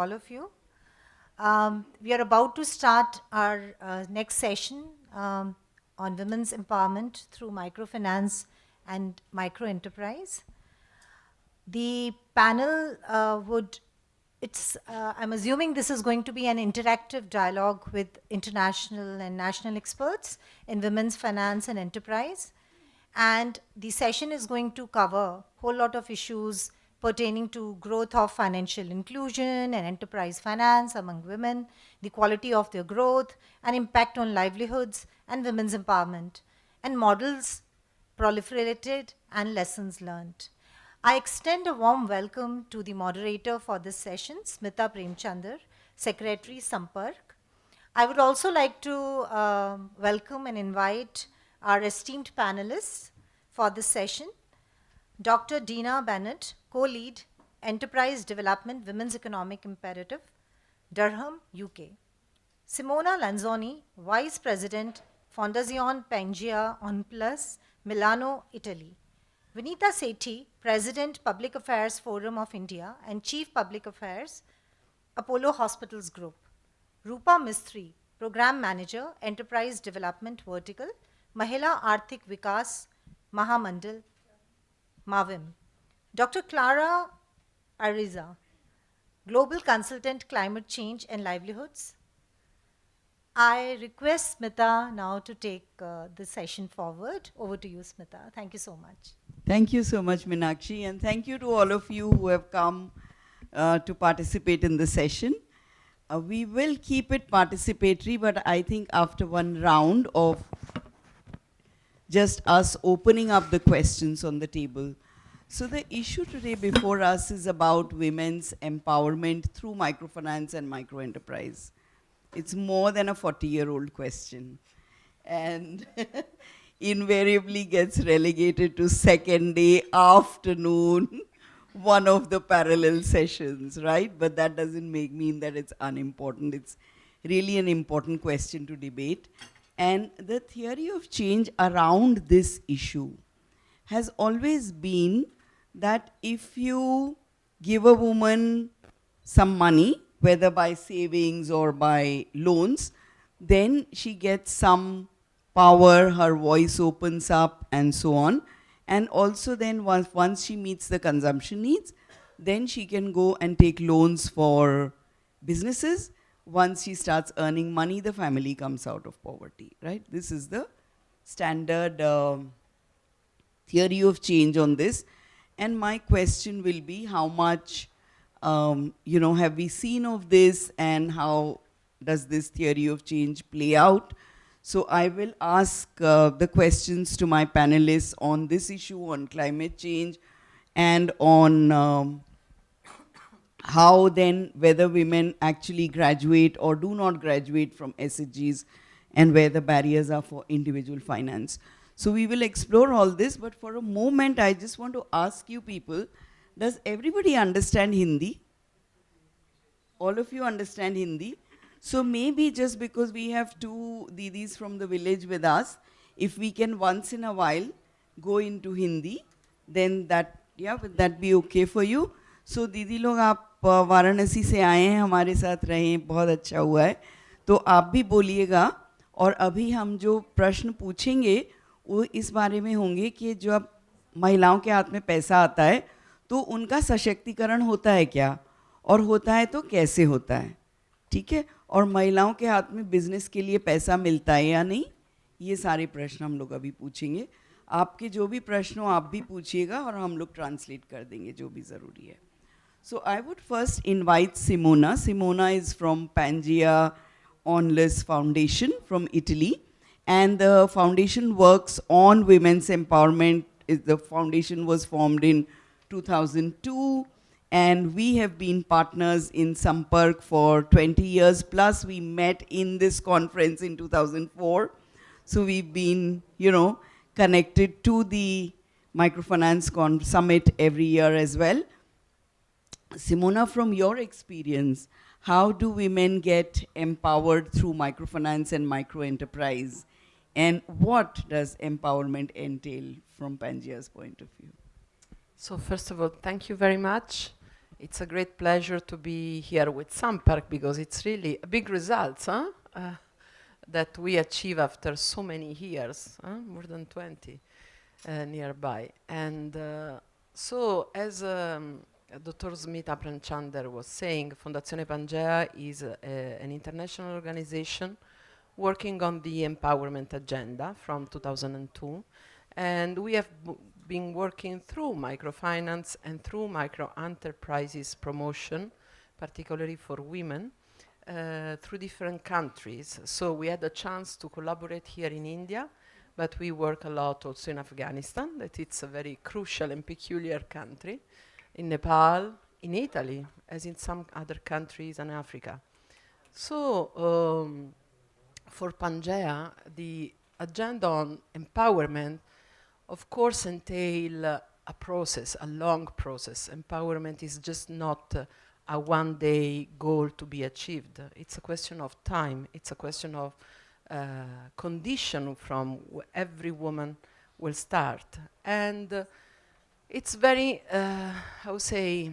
all of you. We are about to start our next session on women's empowerment through microfinance and micro enterprise. The panel I'm assuming this is going to be an interactive dialogue with international and national experts in women's finance and enterprise. And the session is going to cover a whole lot of issues pertaining to growth of financial inclusion and enterprise finance among women, the quality of their growth, and impact on livelihoods and women's empowerment, and models proliferated and lessons learned. I extend a warm welcome to the moderator for this session, Smita Premchandar, Secretary Sampark. I would also like to welcome and invite our esteemed panelists for this session. Dr. Dina Bennett, co-lead Enterprise Development Women's Economic Imperative, Durham, UK. Simona Lanzoni, Vice President, Fondazione Pangea on Plus, Milano, Italy. Vinita Sethi, President, Public Affairs Forum of India and Chief Public Affairs, Apollo Hospitals Group. Rupa Mistry, Program Manager, Enterprise Development Vertical, Mahila Arthik Vikas Mahamandal, Mavim. Dr. Clara Ariza, Global Consultant, Climate Change and Livelihoods. I request Smita now to take the session forward. Over to you, Smita. Thank you so much. Thank you so much, Meenakshi, and thank you to all of you who have come to participate in the session. We will keep it participatory, but I think after one round of just us opening up the questions on the table. So the issue today before us is about women's empowerment through microfinance and microenterprise. It's more than a 40-year-old question, and invariably gets relegated to second day afternoon, one of the parallel sessions, right? But that doesn't mean that it's unimportant. It's really an important question to debate. And the theory of change around this issue has always been that if you give a woman some money, whether by savings or by loans, then she gets some power, her voice opens up, and so on. And also then once she meets the consumption needs, then she can go and take loans for businesses. Once she starts earning money, the family comes out of poverty, right? This is the standard theory of change on this. And my question will be, how much have we seen of this, and how does this theory of change play out? So I will ask the questions to my panelists on this issue, on climate change, and on how then whether women actually graduate or do not graduate from SHGs, and where the barriers are for individual finance. So we will explore all this, but for a moment I just want to ask you people, does everybody understand Hindi? All of you understand Hindi? So maybe just because we have two didis from the village with us, if we can once in a while go into Hindi, then would that be okay for you? So दीदी लोग आप वाराणसी से आए हैं, हमारे साथ रहे हैं, बहुत अच्छा हुआ है. तो आप भी बोलिएगा, और अभी हम जो प्रश्न पूछेंगे वो इस बारे में होंगे कि जब महिलाओं के हाथ में पैसा आता है तो उनका सशक्तिकरण होता है क्या, और होता है तो कैसे होता है, ठीक है? और महिलाओं के हाथ में बिजनेस के लिए पैसा मिलता है या नहीं, ये सारे प्रश्न हम लोग अभी पूछेंगे. आपके जो भी प्रश्न हो आप भी पूछिएगा और हम लोग ट्रांसलेट कर देंगे जो भी ज़रूरी है. So I would first invite Simona. Simona is from Pangea Onlus Foundation from Italy, and the foundation works on women's empowerment. The foundation was formed in 2002, and we have been partners in Sampark for 20 years, plus we met in this conference in 2004. So we've been, connected to the Microfinance Summit every year as well. Simona, from your experience, how do women get empowered through microfinance and microenterprise? And what does empowerment entail from Pangea's point of view? So first of all, thank you very much. It's a great pleasure to be here with Sampark because it's really a big results, huh? That we achieve after so many years, huh? More than 20 nearby. And so, as Dr. Smita Pranchander was saying, Fondazione Pangea is an international organization working on the empowerment agenda from 2002. And we have been working through microfinance and through micro enterprises promotion, particularly for women, through different countries. So we had a chance to collaborate here in India, but we work a lot also in Afghanistan, that it's a very crucial and peculiar country, in Nepal, in Italy, as in some other countries in Africa. So for Pangea, the agenda on empowerment, of course, entail a process, a long process. Empowerment is just not a one-day goal to be achieved. It's a question of time. It's a question of condition from every woman will start. And it's very, how say,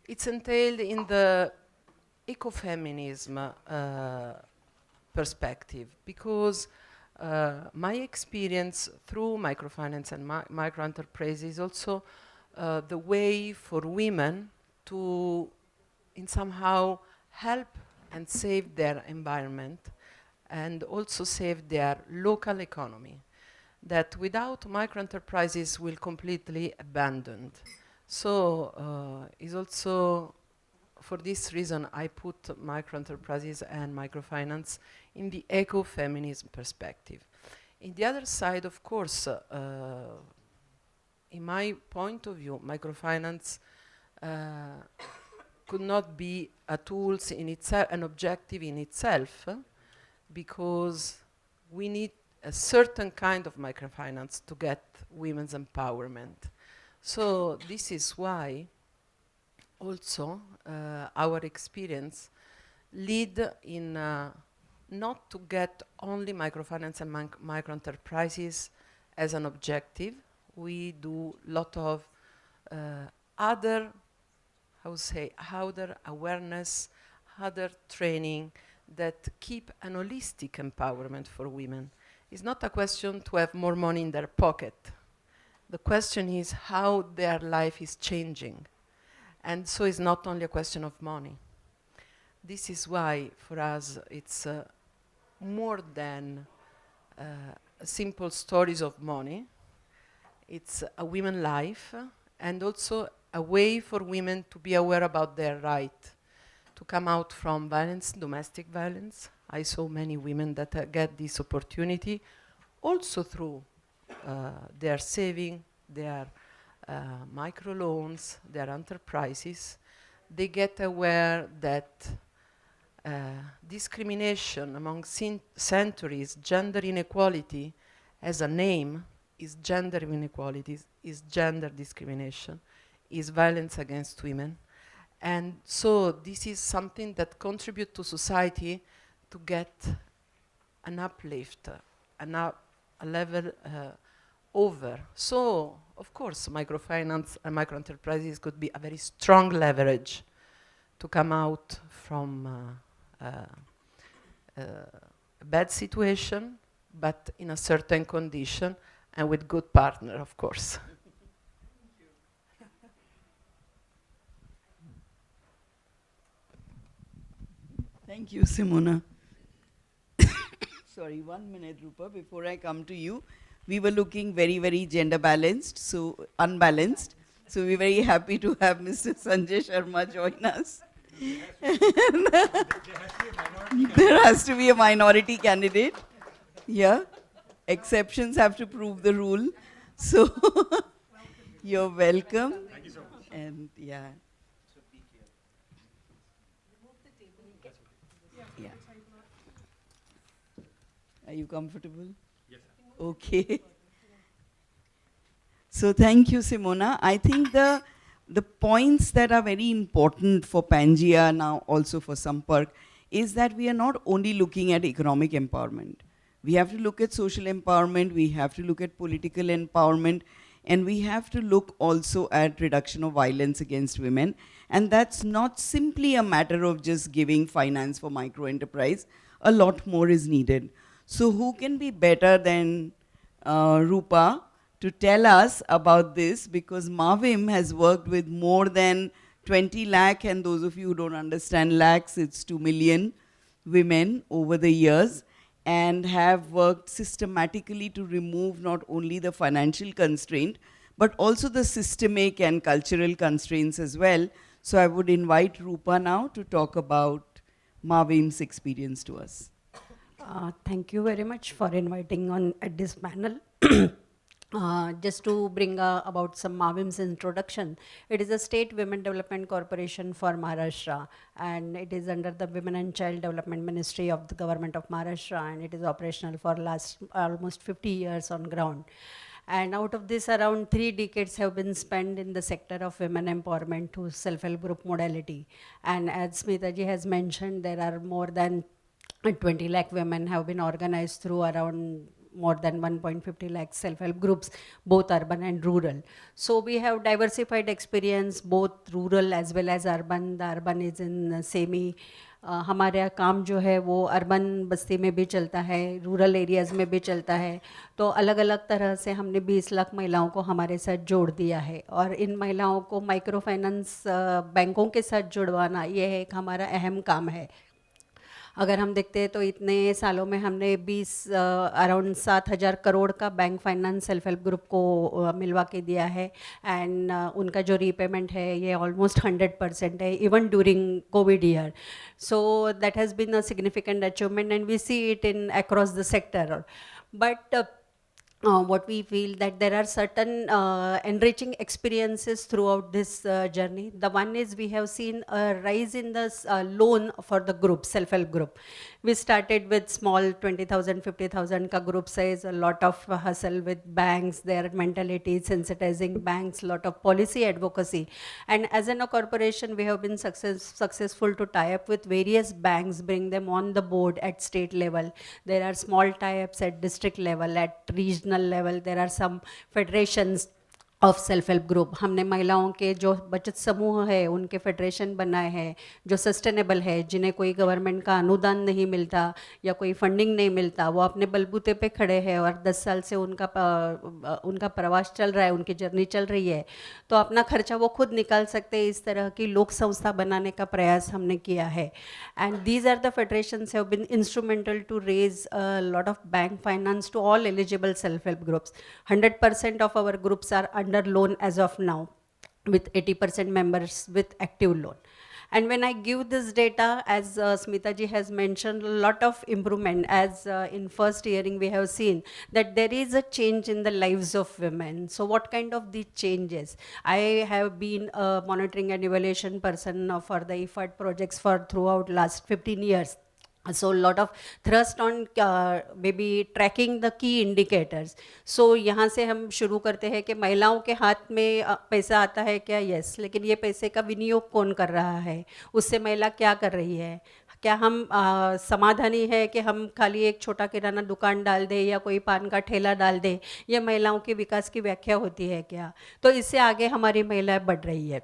it's entailed in the ecofeminism perspective because my experience through microfinance and micro enterprises is also the way for women to in somehow help and save their environment and also save their local economy that without micro enterprises will completely abandoned. So is also for this reason I put micro enterprises and microfinance in the ecofeminism perspective. In the other side, of course, in my point of view, microfinance could not be a tool in itself, an objective in itself, because we need a certain kind of microfinance to get women's empowerment. So this is why also our experience lead in not to get only microfinance and micro enterprises as an objective. We do a lot of other, how say, other awareness, other training that keep an holistic empowerment for women. It's not a question to have more money in their pocket. The question is how their life is changing. And so it's not only a question of money. This is why, for us, it's more than simple stories of money. It's a women's life and also a way for women to be aware about their right to come out from violence, domestic violence. I saw many women that get this opportunity also through their saving, their microloans, their enterprises. They get aware that discrimination among centuries, gender inequality as a name is gender inequality, is gender discrimination, is violence against women. And so this is something that contributes to society to get an uplift, a level over. So, of course, microfinance and micro enterprises could be a very strong leverage to come out from a bad situation, but in a certain condition and with good partner, of course. Thank you, Simona. Sorry, 1 minute, Rupa, before I come to you. We were looking very, very gender balanced, so unbalanced. So we're very happy to have Mr. Sanjay Sharma join us. There has to be a minority candidate. Yeah. Exceptions have to prove the rule. So you're welcome. Thank you so much. And yeah. Yeah. Are you comfortable? Yes, sir. Okay. So thank you, Simona. I think the points that are very important for Pangea now, also for Sampark, is that we are not only looking at economic empowerment. We have to look at social empowerment, we have to look at political empowerment, and we have to look also at reduction of violence against women. And that's not simply a matter of just giving finance for micro enterprise. A lot more is needed. So who can be better than Rupa to tell us about this, because Mavim has worked with more than 20 lakh, and those of you who don't understand lakhs, it's 2 million women over the years, and have worked systematically to remove not only the financial constraint, but also the systemic and cultural constraints as well. So I would invite Rupa now to talk about Mavim's experience to us. Thank you very much for inviting on at this panel. Just to bring about some Mavim's introduction, it is a state women development corporation for Maharashtra, and it is under the Women and Child Development Ministry of the government of Maharashtra, and it is operational for last almost 50 years on ground. And out of this, around 3 decades have been spent in the sector of women empowerment to self-help group modality. And as Smita ji has mentioned, there are more than 20 lakh women have been organized through around more than 1.50 lakh self-help groups, both urban and rural. So we have diversified experience, both rural as well as urban. The urban is in semi. हमारे यहाँ काम जो है वो urban बस्ती में भी चलता है, रूरल एरियाज़ में भी चलता है. तो अलग अलग तरह से हमने 20 लाख महिलाओं को हमारे साथ जोड़ दिया है, और इन महिलाओं को माइक्रो फाइनेंस बैंकों के साथ जुड़वाना ये एक हमारा अहम काम है. अगर हम देखते हैं तो इतने सालों में हमने 20 अराउंड 7,000 करोड़ का bank finance self help group को मिलवा के दिया है. एंड उनका जो रीपेमेंट है ये ऑलमोस्ट 100% है, even during covid year. So that has been a significant achievement, and we see it in across the sector. But what we feel that there are certain enriching experiences throughout this journey. The one is we have seen a rise in the loan for the group, self-help group. We started with small 20,000, 50,000 ka group size, a lot of hustle with banks, their mentality, sensitizing banks, lot of policy advocacy. And as in a corporation, we have been successful to tie up with various banks, bring them on the board at state level. There are small tie-ups at district level, at regional level. There are some federations of self help group. हमने महिलाओं के जो बचत समूह है उनके federation बनाए हैं जो सस्टेनेबल है, जिन्हें कोई गवर्नमेंट का अनुदान नहीं मिलता या कोई फंडिंग नहीं मिलता, वो अपने बलबूते पे खड़े हैं और 10 साल से उनका प्रवास चल रहा है, उनकी जर्नी चल रही है, तो अपना खर्चा वो खुद निकाल सकते हैं. इस तरह की लोक संस्था बनाने का प्रयास हमने किया है. And these are the federations have been instrumental to raise a lot of bank finance to all eligible self help groups. 100% of our groups are under loan as of now, with 80% members with active loan. And when I give this data, as Smita ji has mentioned, a lot of improvement, as in first hearing we have seen that there is a change in the lives of women. So what kind of the changes? I have been a monitoring and evaluation person for the IFAD projects for throughout last 15 years. So a lot of thrust on maybe tracking the key indicators. So यहाँ से हम शुरू करते हैं कि महिलाओं के हाथ में पैसा आता है क्या? यस, लेकिन ये पैसे का विनियोग कौन कर रहा है, उससे महिला क्या कर रही है? क्या हम समाधानी है कि हम खाली एक छोटा किराना दुकान डाल दें या कोई पान का ठेला डाल दें? ये महिलाओं के विकास की व्याख्या होती है क्या? तो इससे आगे हमारी महिलाएं बढ़ रही है.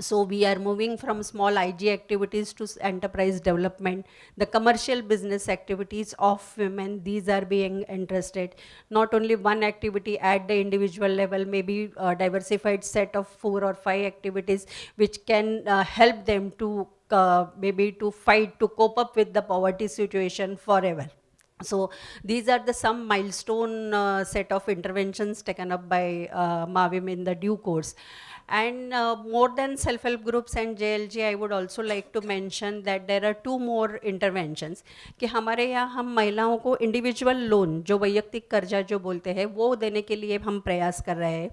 So we are moving from small IG activities to enterprise development. The commercial business activities of women, these are being interested. Not only one activity at the individual level, maybe a diversified set of 4 or 5 activities which can help them to maybe to fight, to cope up with the poverty situation forever. So these are the some milestone set of interventions taken up by Mavim in the due course. And more than self-help groups and JLG, I would also like to mention that there are 2 more interventions कि हमारे यहाँ हम महिलाओं को individual loan, जो वैयक्तिक कर्जा जो बोलते हैं, वो देने के लिए हम प्रयास कर रहे हैं.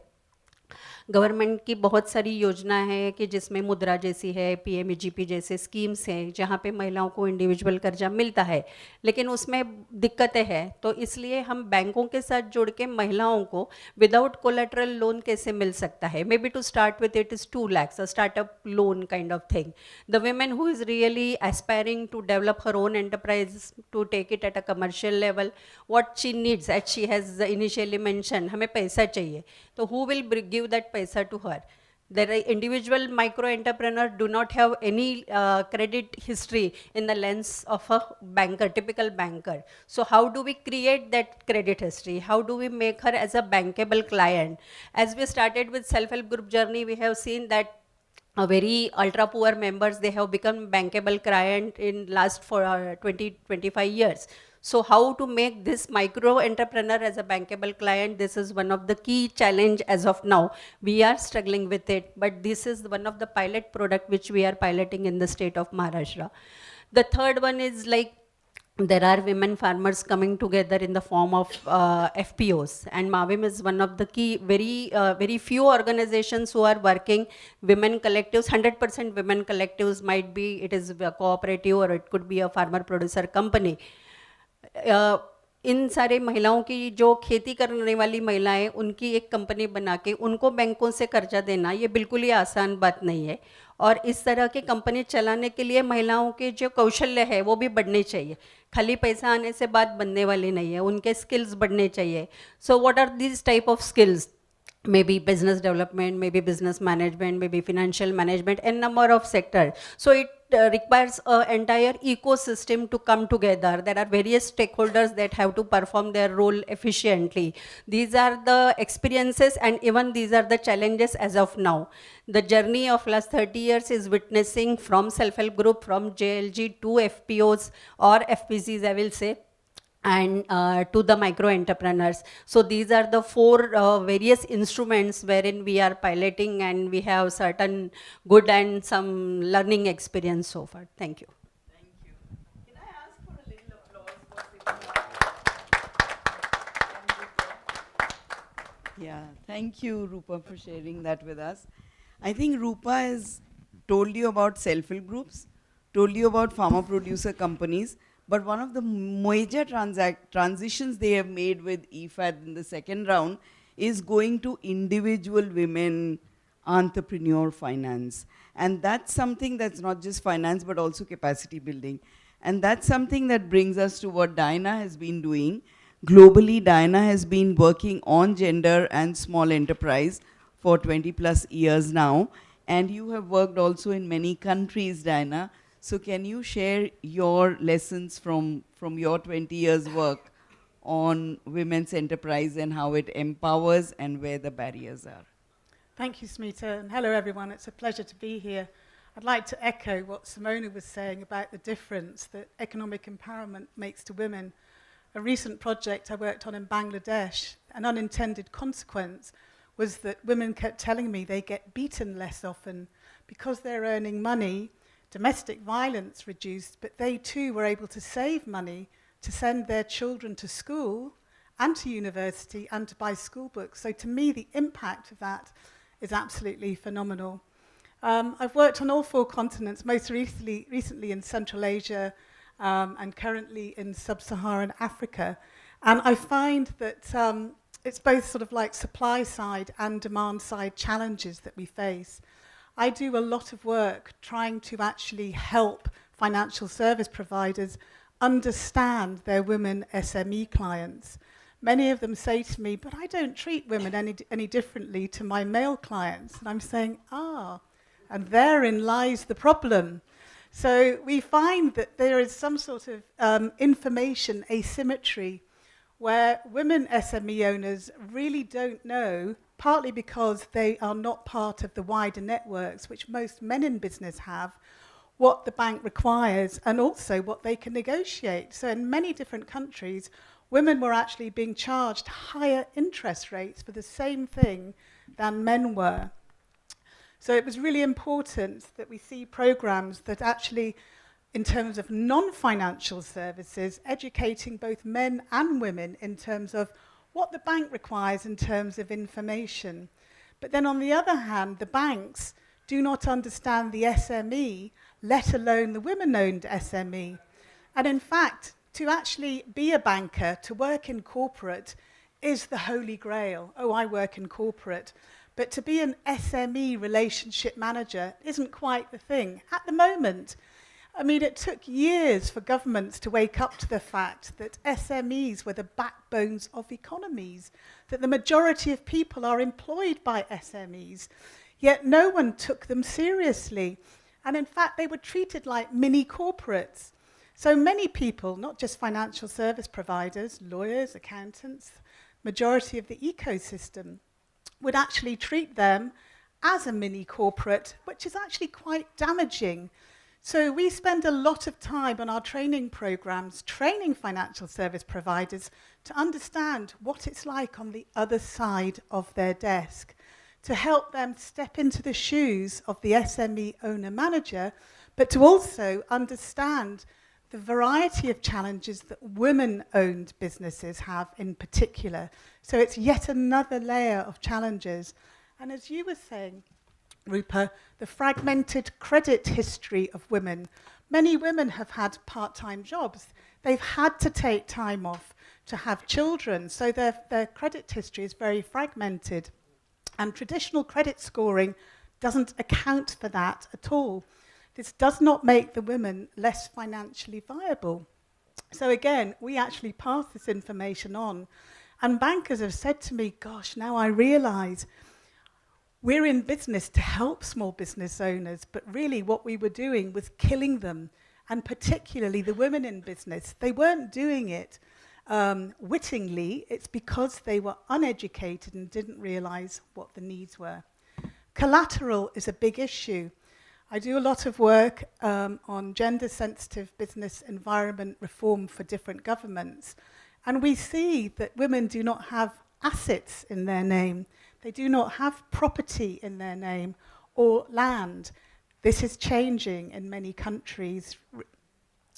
गवर्नमेंट की बहुत सारी योजना है कि जिसमें मुद्रा जैसी है, PMEGP जैसे स्कीम्स हैं जहाँ पे महिलाओं को इंडिविजुअल कर्जा मिलता है, लेकिन उसमें दिक्कतें हैं. तो इसलिए हम बैंकों के साथ जुड़ के महिलाओं को विदाउट कोलेटरल लोन कैसे मिल सकता है. Maybe to start with it is 2 lakhs, a startup loan kind of thing. The women who is really aspiring to develop her own enterprise, to take it at a commercial level, what she needs, as she has initially mentioned, हमें पैसा चाहिए, तो who will give that पैसा to her? There are individual micro entrepreneurs do not have any credit history in the lens of a banker, typical banker. So how do we create that credit history? How do we make her as a bankable client? As we started with self-help group journey, we have seen that a very ultra poor members, they have become bankable client in last for 25 years. So how to make this micro entrepreneur as a bankable client, this is one of the key challenge as of now. We are struggling with it, but this is one of the pilot product which we are piloting in the state of Maharashtra. The third one is like there are women farmers coming together in the form of FPOs, and Mavim is one of the key, very few organizations who are working women collectives. 100% women collectives, might be it is a cooperative or it could be a farmer producer company. इन सारे महिलाओं की जो खेती करने वाली महिलाएं, उनकी एक कंपनी बना के उनको बैंकों से कर्जा देना, ये बिल्कुल ही आसान बात नहीं है। और इस तरह की कंपनी चलाने के लिए महिलाओं के जो कौशल्य है वो भी बढ़ने चाहिए, खाली पैसा आने से बात बनने वाली नहीं है, उनके स्किल्स बढ़ने चाहिए। So what are these type of skills? Maybe business development, maybe business management, maybe financial management, and number of sectors. So it requires an entire ecosystem to come together. There are various stakeholders that have to perform their role efficiently. These are the experiences, and even these are the challenges as of now. The journey of last 30 years is witnessing from self-help group, from JLG to FPOs or FPCs, I will say, and to the micro entrepreneurs. So these are the four various instruments wherein we are piloting, and we have certain good and some learning experience so far. Thank you. Thank you. Can I ask for a little applause for Yeah, thank you, Rupa, for sharing that with us. I think Rupa has told you about self-help groups, told you about farmer producer companies, but one of the major transitions they have made with EFAD in the second round is going to individual women entrepreneur finance. And that's something that's not just finance, but also capacity building. And that's something that brings us to what Diana has been doing. Globally, Diana has been working on gender and small enterprise for 20 plus years now. And you have worked also in many countries, Diana. So can you share your lessons from your 20 years work on women's enterprise and how it empowers and where the barriers are? Thank you, Smita, and hello everyone. It's a pleasure to be here. I'd like to echo what Simona was saying about the difference that economic empowerment makes to women. A recent project I worked on in Bangladesh, an unintended consequence was that women kept telling me they get beaten less often because they're earning money. Domestic violence reduced, but they too were able to save money to send their children to school and to university and to buy school books. So to me, the impact of that is absolutely phenomenal. I've worked on all four continents, most recently in Central Asia and currently in Sub-Saharan Africa. And I find that it's both sort of like supply side and demand side challenges that we face. I do a lot of work trying to actually help financial service providers understand their women SME clients. Many of them say to me, but I don't treat women any differently to my male clients. And I'm saying, and therein lies the problem. So we find that there is some sort of information asymmetry where women SME owners really don't know, partly because they are not part of the wider networks, which most men in business have, what the bank requires and also what they can negotiate. So in many different countries, women were actually being charged higher interest rates for the same thing than men were. So it was really important that we see programs that actually, in terms of non-financial services, educating both men and women in terms of what the bank requires in terms of information. But then on the other hand, the banks do not understand the SME, let alone the women-owned SME. And in fact, to actually be a banker, to work in corporate, is the holy grail. Oh, I work in corporate. But to be an SME relationship manager isn't quite the thing. At the moment, I mean, it took years for governments to wake up to the fact that SMEs were the backbones of economies, that the majority of people are employed by SMEs. yet no one took them seriously. And in fact, they were treated like mini corporates. So many people, not just financial service providers, lawyers, accountants, majority of the ecosystem, would actually treat them as a mini corporate, which is actually quite damaging. So we spend a lot of time on our training programs training financial service providers to understand what it's like on the other side of their desk, to help them step into the shoes of the SME owner-manager, but to also understand the variety of challenges that women-owned businesses have in particular. So it's yet another layer of challenges. And as you were saying, Rupa, the fragmented credit history of women. Many women have had part-time jobs. They've had to take time off to have children, so their credit history is very fragmented. And traditional credit scoring doesn't account for that at all. This does not make the women less financially viable. So again, we actually pass this information on. And bankers have said to me, gosh, now I realize we're in business to help small business owners, but really what we were doing was killing them, and particularly the women in business. They weren't doing it wittingly. It's because they were uneducated and didn't realize what the needs were. Collateral is a big issue. I do a lot of work on gender-sensitive business environment reform for different governments, and we see that women do not have assets in their name. They do not have property in their name or land. This is changing in many countries,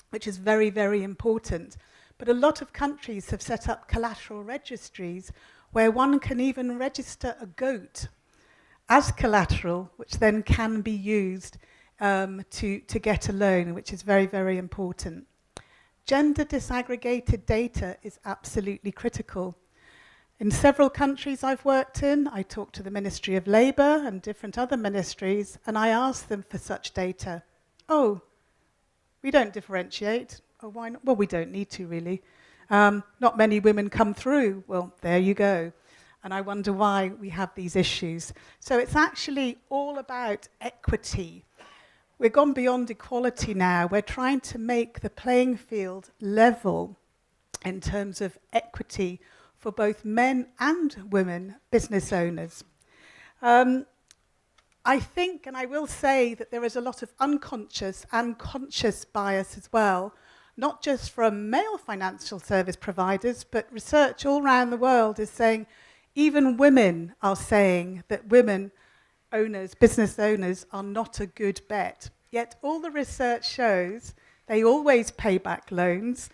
which is very, very important. But a lot of countries have set up collateral registries where one can even register a goat as collateral, which then can be used to get a loan, which is very, very important. Gender disaggregated data is absolutely critical. In several countries I've worked in, I talked to the Ministry of Labour and different other ministries, and I asked them for such data. Oh, we don't differentiate. Oh, why not? Well, we don't need to, really. Not many women come through. Well, there you go. And I wonder why we have these issues. So it's actually all about equity. We've gone beyond equality now. We're trying to make the playing field level in terms of equity for both men and women business owners. I think, and I will say, that there is a lot of unconscious and conscious bias as well, not just from male financial service providers, but research all around the world is saying even women are saying that women owners, business owners, are not a good bet. Yet all the research shows they always pay back loans,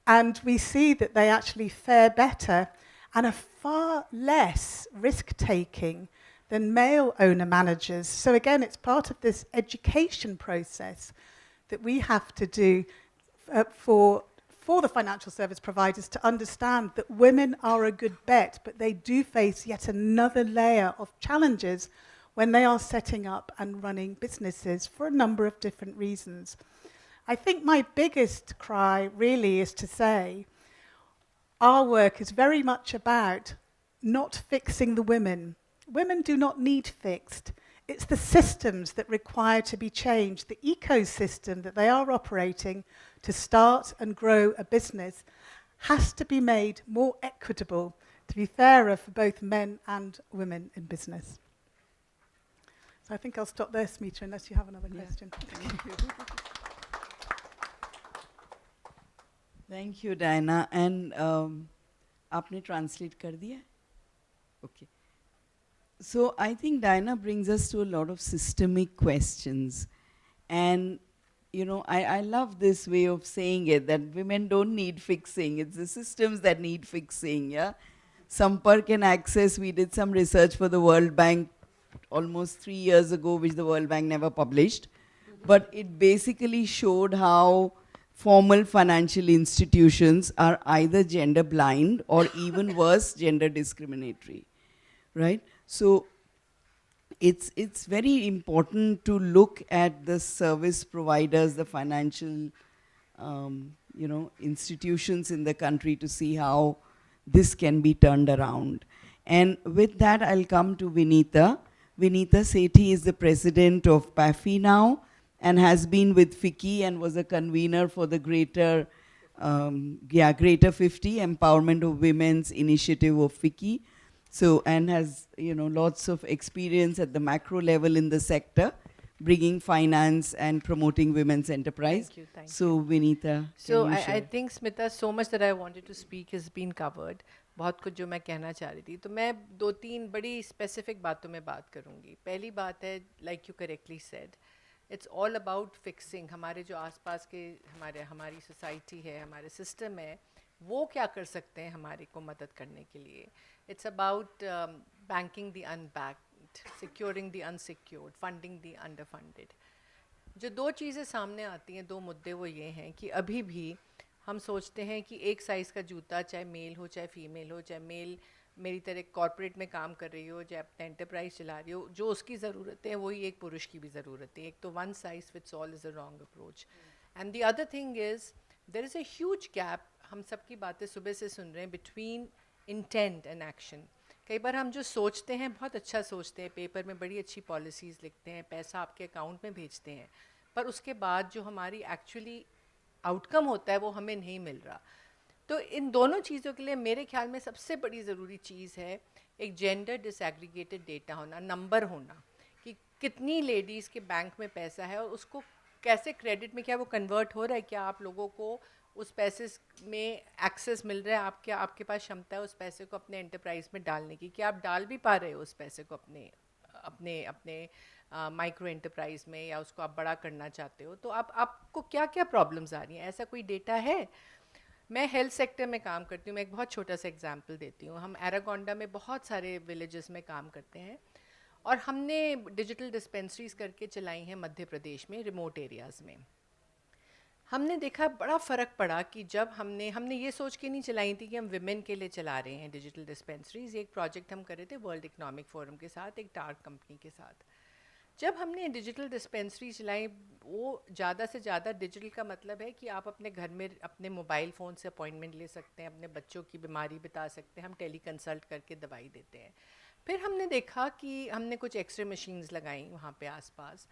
and we see that they actually fare better and are far less risk-taking than male owner-managers. So again, it's part of this education process that we have to do for the financial service providers to understand that women are a good bet, but they do face yet another layer of challenges when they are setting up and running businesses for a number of different reasons. I think my biggest cry really is to say our work is very much about not fixing the women. Women do not need fixed. It's the systems that require to be changed, the ecosystem that they are operating to start and grow a business has to be made more equitable to be fairer for both men and women in business. So I think I'll stop there, Smita, unless you have another question. Thank you. Thank you, Diana. And आपने translate कर दिया? Okay. So I think Diana brings us to a lot of systemic questions. And, you know, I love this way of saying it, that women don't need fixing. It's the systems that need fixing, yeah? Sampark and access, we did some research for the World Bank almost 3 years ago, which the World Bank never published. But it basically showed how formal financial institutions are either gender blind or even worse, gender discriminatory, right? So it's very important to look at the service providers, the financial institutions in the country to see how this can be turned around. And with that, I'll come to Vinita. Vinita Sethi is the president of PAFI now and has been with FICCI and was a convener for the Greater 50 Empowerment of Women's Initiative of FICCI. So, and has, lots of experience at the macro level in the sector, bringing finance and promoting women's enterprise. Thank you, thank you. So, Vinita, So can you I share? think Smita, so much that I wanted to speak has been covered. बहुत कुछ जो मैं कहना चाह रही थी, तो मैं दो तीन बड़ी स्पेसिफिक बातों में बात करूँगी. पहली बात है, like you correctly said, it's all about fixing. हमारे जो आसपास के हमारी सोसाइटी है, हमारे सिस्टम है, वो क्या कर सकते हैं हमारे को मदद करने के लिए. It's about banking the unbanked, securing the unsecured, funding the underfunded. जो दो चीज़ें सामने आती हैं, दो मुद्दे वो ये हैं कि अभी भी हम सोचते हैं कि एक साइज़ का जूता, चाहे मेल हो चाहे फीमेल हो, चाहे मेल मेरी तरह कॉर्पोरेट में काम कर रही हो, चाहे अपना एंटरप्राइज चला रही हो, जो उसकी ज़रूरत है वही एक पुरुष की भी ज़रूरत है. एक तो one size fits all is a wrong approach. And the other thing is there is a huge gap. हम सबकी बातें सुबह से सुन रहे हैं बिटवीन इंटेंट एंड एक्शन. कई बार हम जो सोचते हैं बहुत अच्छा सोचते हैं, पेपर में बड़ी अच्छी पॉलिसीज़ लिखते हैं, पैसा आपके अकाउंट में भेजते हैं, पर उसके बाद जो हमारी एक्चुअली आउटकम होता है वो हमें नहीं मिल रहा. तो इन दोनों चीज़ों के लिए मेरे ख्याल में सबसे बड़ी ज़रूरी चीज़ है एक जेंडर डिसएग्रीगेटेड डेटा होना, नंबर होना कि कितनी लेडीज़ के बैंक में पैसा है और उसको कैसे क्रेडिट में क्या वो कन्वर्ट हो रहा है, क्या आप लोगों को उस पैसे में एक्सेस मिल रहा है, आपके पास क्षमता है उस पैसे को अपने एंटरप्राइज में डालने की, क्या आप डाल भी पा रहे हो उस पैसे को अपने माइक्रो एंटरप्राइज में, या उसको आप बड़ा करना चाहते हो. तो आपको क्या क्या प्रॉब्लम्स आ रही हैं, ऐसा कोई डेटा है. मैं हेल्थ सेक्टर में काम करती हूँ. मैं एक बहुत छोटा सा एग्जांपल देती हूँ. हम एरागोंडा में बहुत सारे विलेजेस में काम करते हैं और हमने डिजिटल डिस्पेंसरीज करके चलाई हैं मध्य प्रदेश में, रिमोट एरियाज़ में. हमने देखा बड़ा फ़र्क पड़ा कि जब हमने ये सोच के नहीं चलाई थी कि हम विमेन के लिए चला रहे हैं डिजिटल डिस्पेंसरीज. एक प्रोजेक्ट हम कर रहे थे वर्ल्ड इकोनॉमिक फोरम के साथ, एक टार्क कंपनी के साथ. जब हमने डिजिटल डिस्पेंसरी चलाई, वो ज़्यादा से ज़्यादा डिजिटल का मतलब है कि आप अपने घर में अपने मोबाइल फ़ोन से अपॉइंटमेंट ले सकते हैं, अपने बच्चों की बीमारी बता सकते हैं, हम टेली कंसल्ट करके दवाई देते हैं. फिर हमने देखा कि हमने कुछ एक्सरे मशीन्स लगाई वहाँ पे आसपास.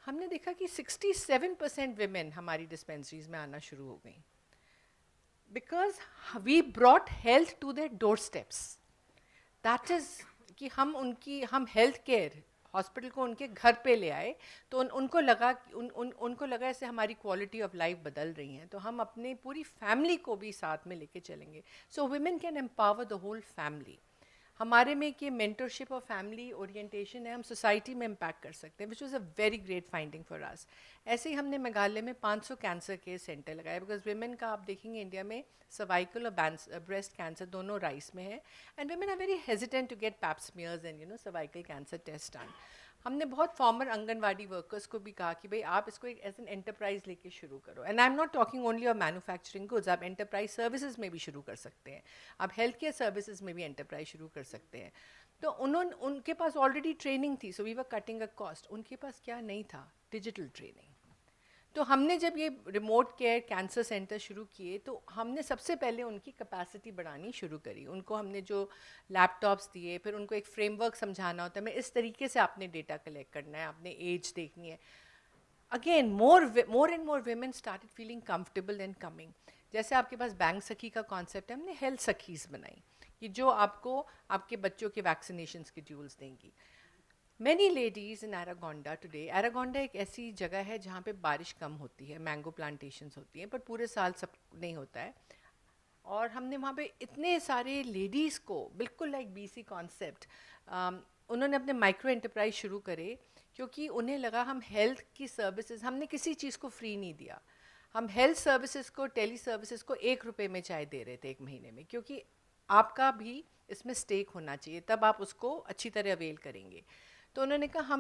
हमने देखा कि 67% विमेन हमारी डिस्पेंसरीज में आना शुरू हो गई, because we brought health to their doorsteps. That is कि हम हेल्थ केयर हॉस्पिटल को उनके घर पे ले आए. तो उनको लगा ऐसे हमारी क्वालिटी ऑफ लाइफ बदल रही हैं, तो हम अपने पूरी फैमिली को भी साथ में लेके चलेंगे. So women can empower the whole family. हमारे में कि मेंटरशिप और फैमिली ओरिएंटेशन है, हम सोसाइटी में इम्पैक्ट कर सकते हैं, which was a very great finding for us. ऐसे ही हमने मेघालय में 500 कैंसर केयर सेंटर लगाए, बिकॉज विमेन का आप देखेंगे इंडिया में सर्वाइकल और ब्रेस्ट कैंसर दोनों राइस में है, and women are very hesitant to get pap smears and cervical cancer test done. हमने बहुत फॉर्मर आंगनवाड़ी वर्कर्स को भी कहा कि भाई आप इसको एक एज एन एंटरप्राइज लेके शुरू करो. And I am not talking only of manufacturing goods, आप एंटरप्राइज सर्विसेज में भी शुरू कर सकते हैं, आप हेल्थ केयर सर्विसेज में भी एंटरप्राइज शुरू कर सकते हैं. तो उनके पास ऑलरेडी ट्रेनिंग थी, so we were cutting a cost. उनके पास क्या नहीं था? Digital training. तो हमने जब ये रिमोट केयर कैंसर सेंटर शुरू किए, तो हमने सबसे पहले उनकी कैपेसिटी बढ़ानी शुरू करी. उनको हमने जो लैपटॉप्स दिए, फिर उनको एक फ्रेमवर्क समझाना होता है, मैं इस तरीके से आपने डेटा कलेक्ट करना है, आपने एज देखनी है. Again more and more women started feeling comfortable and coming. जैसे आपके पास बैंक सखी का कॉन्सेप्ट है, हमने हेल्थ सखीज़ बनाई कि जो आपको आपके बच्चों के वैक्सीनेशन शेड्यूल्स देंगी. Many ladies in Aragonda today, Aragonda एक ऐसी जगह है जहाँ पे बारिश कम होती है, मैंगो प्लांटेशंस होती हैं, पर पूरे साल सब नहीं होता है. और हमने वहाँ पे इतने सारे लेडीज़ को बिल्कुल लाइक बीसी कॉन्सेप्ट, उन्होंने अपने माइक्रो एंटरप्राइज शुरू करे, क्योंकि उन्हें लगा हम हेल्थ की सर्विसेज, हमने किसी चीज़ को फ्री नहीं दिया. हम हेल्थ सर्विसेज को, टेली सर्विसेज को 1 रुपये में चाहे दे रहे थे 1 महीने में, क्योंकि आपका भी इसमें स्टेक होना चाहिए, तब आप उसको अच्छी तरह अवेल करेंगे. तो उन्होंने कहा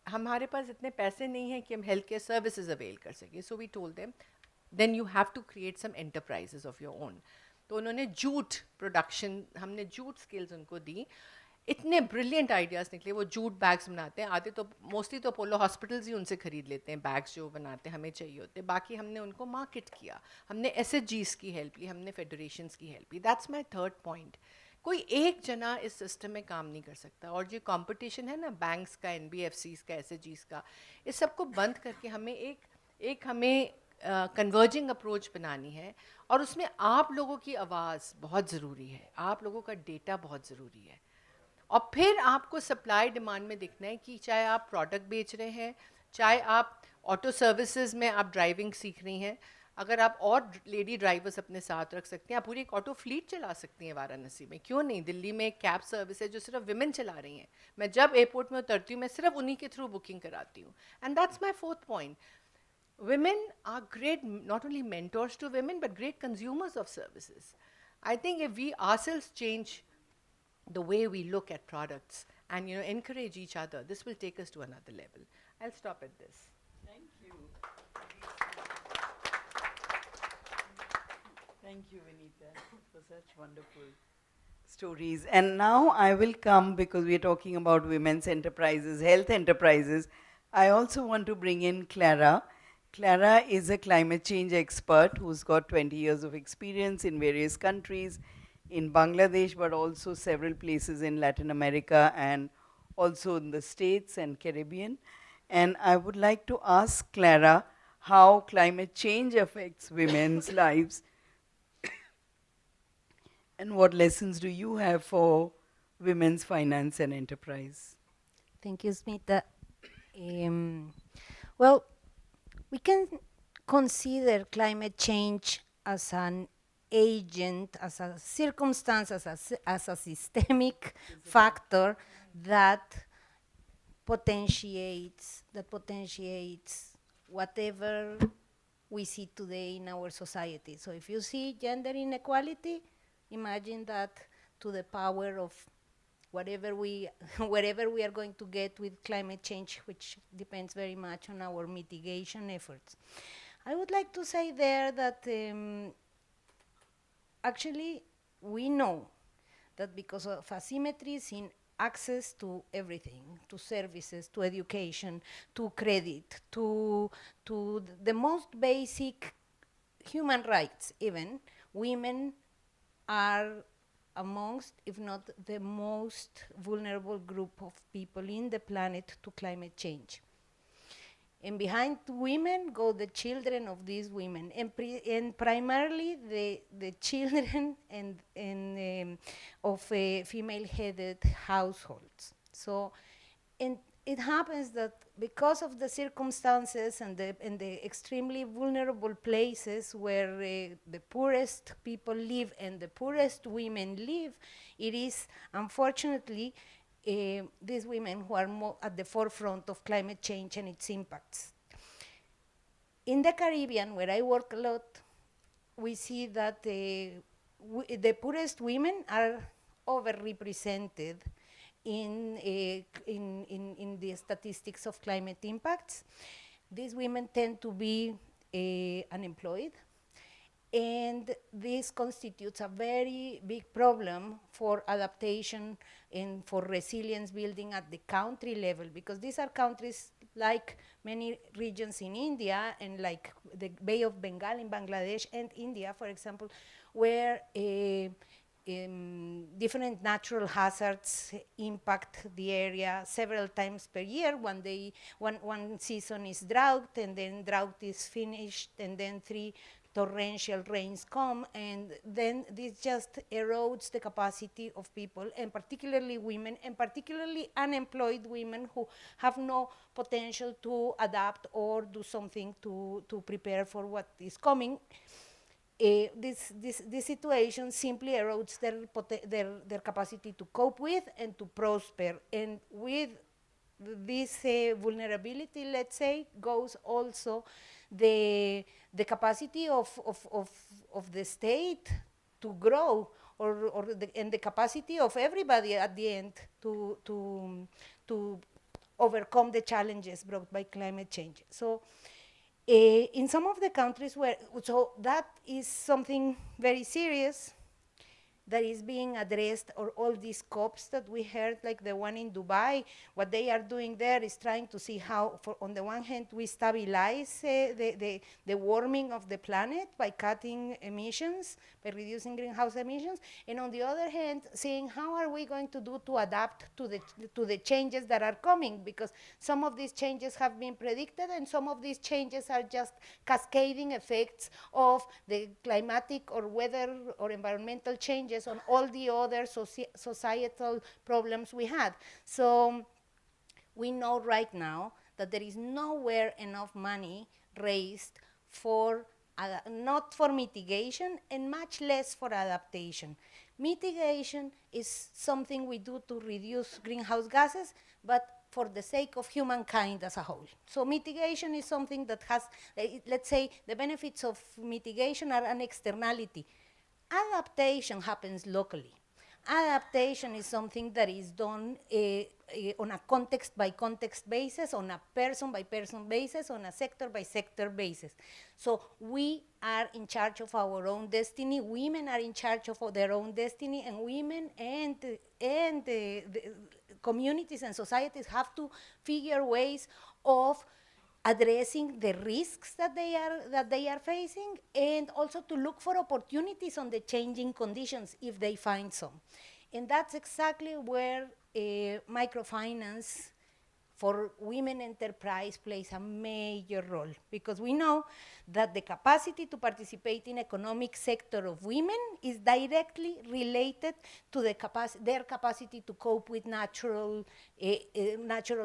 हमारे पास इतने पैसे नहीं हैं कि हम हेल्थ केयर सर्विसेज अवेल कर सकें. So we told them then you have to create some enterprises of your own. तो उन्होंने जूट प्रोडक्शन, हमने जूट स्किल्स उनको दी. इतने ब्रिलियंट आइडियाज़ निकले. वो जूट बैग्स बनाते हैं, आधे तो मोस्टली तो अपोलो हॉस्पिटल्स ही उनसे ख़रीद लेते हैं बैग्स जो बनाते हैं, हमें चाहिए होते. बाकी हमने उनको मार्केट किया, हमने SHGs की हेल्प ली, हमने फेडरेशंस की हेल्प ली. That's my third point. कोई एक जना इस सिस्टम में काम नहीं कर सकता, और जो कंपटीशन है ना बैंक्स का, एनबीएफसीज का, एसएचजीज का, इस सबको बंद करके हमें एक हमें कन्वर्जिंग अप्रोच बनानी है, और उसमें आप लोगों की आवाज़ बहुत ज़रूरी है, आप लोगों का डेटा बहुत ज़रूरी है। और फिर आपको सप्लाई डिमांड में दिखना है कि चाहे आप प्रोडक्ट बेच रहे हैं, चाहे आप ऑटो सर्विसेज में आप ड्राइविंग सीख रही हैं, अगर आप और लेडी ड्राइवर्स अपने साथ रख सकते हैं, आप पूरी एक ऑटो फ्लीट चला सकती हैं वाराणसी में, क्यों नहीं। दिल्ली में एक कैब सर्विस है जो सिर्फ विमेन चला रही हैं, मैं जब एयरपोर्ट में उतरती हूँ मैं सिर्फ उन्हीं के थ्रू बुकिंग कराती हूँ। And that's my fourth point, women are great, not only mentors to women but great consumers of services. I think if we ourselves change the way we look at products and encourage each other, this will take us to another level. I'll stop at this. Thank you. Thank you, Vinita, for such wonderful stories. And now I will come, because we are talking about women's enterprises, health enterprises. I also want to bring in Clara. Clara is a climate change expert who's got 20 years of experience in various countries, in Bangladesh, but also several places in Latin America and also in the States and Caribbean. And I would like to ask Clara how climate change affects women's lives, and what lessons do you have for women's finance and enterprise? Thank you, Smita. Um, well, we can consider climate change as an agent, as a circumstance, as a systemic factor that potentiates whatever we see today in our society. So if you see gender inequality, imagine that to the power of whatever we wherever we are going to get with climate change, which depends very much on our mitigation efforts. I would like to say there that actually we know that because of asymmetries in access to everything, to services, to education, to credit, to the most basic human rights even, women are amongst, if not the most vulnerable group of people in the planet to climate change. And behind women go the children of these women, and primarily the children and of female-headed households. So, and it happens that because of the circumstances and the extremely vulnerable places where the poorest people live and the poorest women live, it is unfortunately these women who are more at the forefront of climate change and its impacts. In the Caribbean, where I work a lot, we see that the poorest women are overrepresented in the statistics of climate impacts. These women tend to be unemployed, and this constitutes a very big problem for adaptation and for resilience building at the country level, because these are countries like many regions in India and like the Bay of Bengal in Bangladesh and India, for example, where different natural hazards impact the area several times per year. One season is drought, and then drought is finished, and then 3 torrential rains come, and then this just erodes the capacity of people, and particularly women, and particularly unemployed women who have no potential to adapt or do something to prepare for what is coming. This situation simply erodes their capacity to cope with and to prosper. And with this vulnerability, let's say, goes also the capacity of the state to grow, and the capacity of everybody at the end to overcome the challenges brought by climate change. So in some of the countries where, so that is something very serious. that is being addressed, or all these COPs that we heard, like the one in Dubai. What they are doing there is trying to see how, on the one hand, we stabilize the warming of the planet by cutting emissions, by reducing greenhouse emissions, and on the other hand, seeing how are we going to do to adapt to the changes that are coming, because some of these changes have been predicted, and some of these changes are just cascading effects of the climatic or weather or environmental changes on all the other societal problems we had. So we know right now that there is nowhere enough money raised for not for mitigation and much less for adaptation. Mitigation is something we do to reduce greenhouse gases, but for the sake of humankind as a whole. So mitigation is something that has, let's say, the benefits of mitigation are an externality. Adaptation happens locally. Adaptation is something that is done on a context by context basis, on a person by person basis, on a sector by sector basis. So we are in charge of our own destiny. Women are in charge of their own destiny, and women and the communities and societies have to figure ways of addressing the risks that they are facing, and also to look for opportunities on the changing conditions if they find some. And that's exactly where microfinance for women enterprise plays a major role, because we know that the capacity to participate in economic sector of women is directly related to their capacity to cope with natural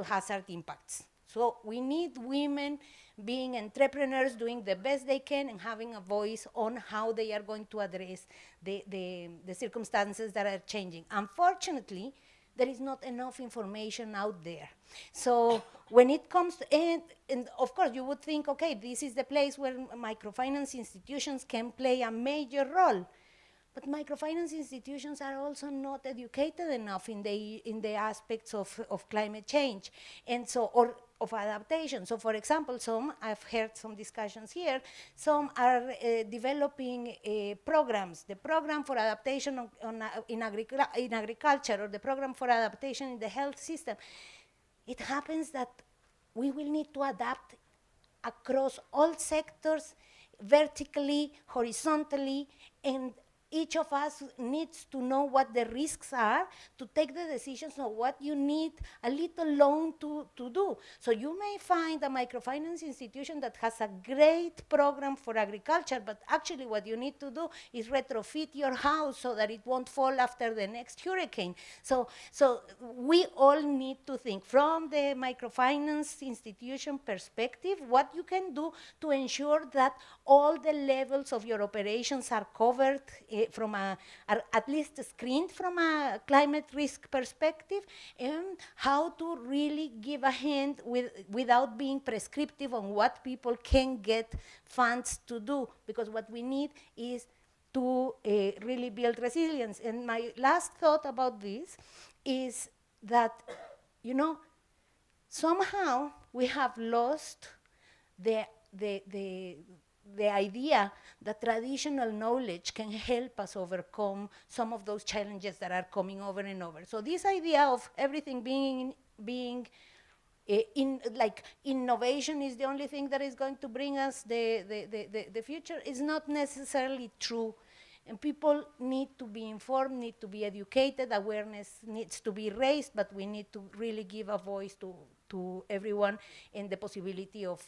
hazard impacts. So we need women being entrepreneurs, doing the best they can, and having a voice on how they are going to address the circumstances that are changing. Unfortunately, there is not enough information out there. So when it comes to, and of course you would think, okay, this is the place where microfinance institutions can play a major role. But microfinance institutions are also not educated enough in the aspects of climate change, and so, or of adaptation. So for example, I've heard some discussions here, some are developing programs, the program for adaptation in agriculture, or the program for adaptation in the health system. It happens that we will need to adapt across all sectors, vertically, horizontally, and each of us needs to know what the risks are to take the decisions of what you need a little loan to do. So you may find a microfinance institution that has a great program for agriculture, but actually what you need to do is retrofit your house so that it won't fall after the next hurricane. So we all need to think from the microfinance institution perspective what you can do to ensure that all the levels of your operations are covered are at least screened from a climate risk perspective, and how to really give a hand without being prescriptive on what people can get funds to do, because what we need is to really build resilience. And my last thought about this is that, somehow we have lost the idea that traditional knowledge can help us overcome some of those challenges that are coming over and over. So this idea of everything being like innovation is the only thing that is going to bring us the future is not necessarily true. And people need to be informed, need to be educated, awareness needs to be raised, but we need to really give a voice to everyone, and the possibility of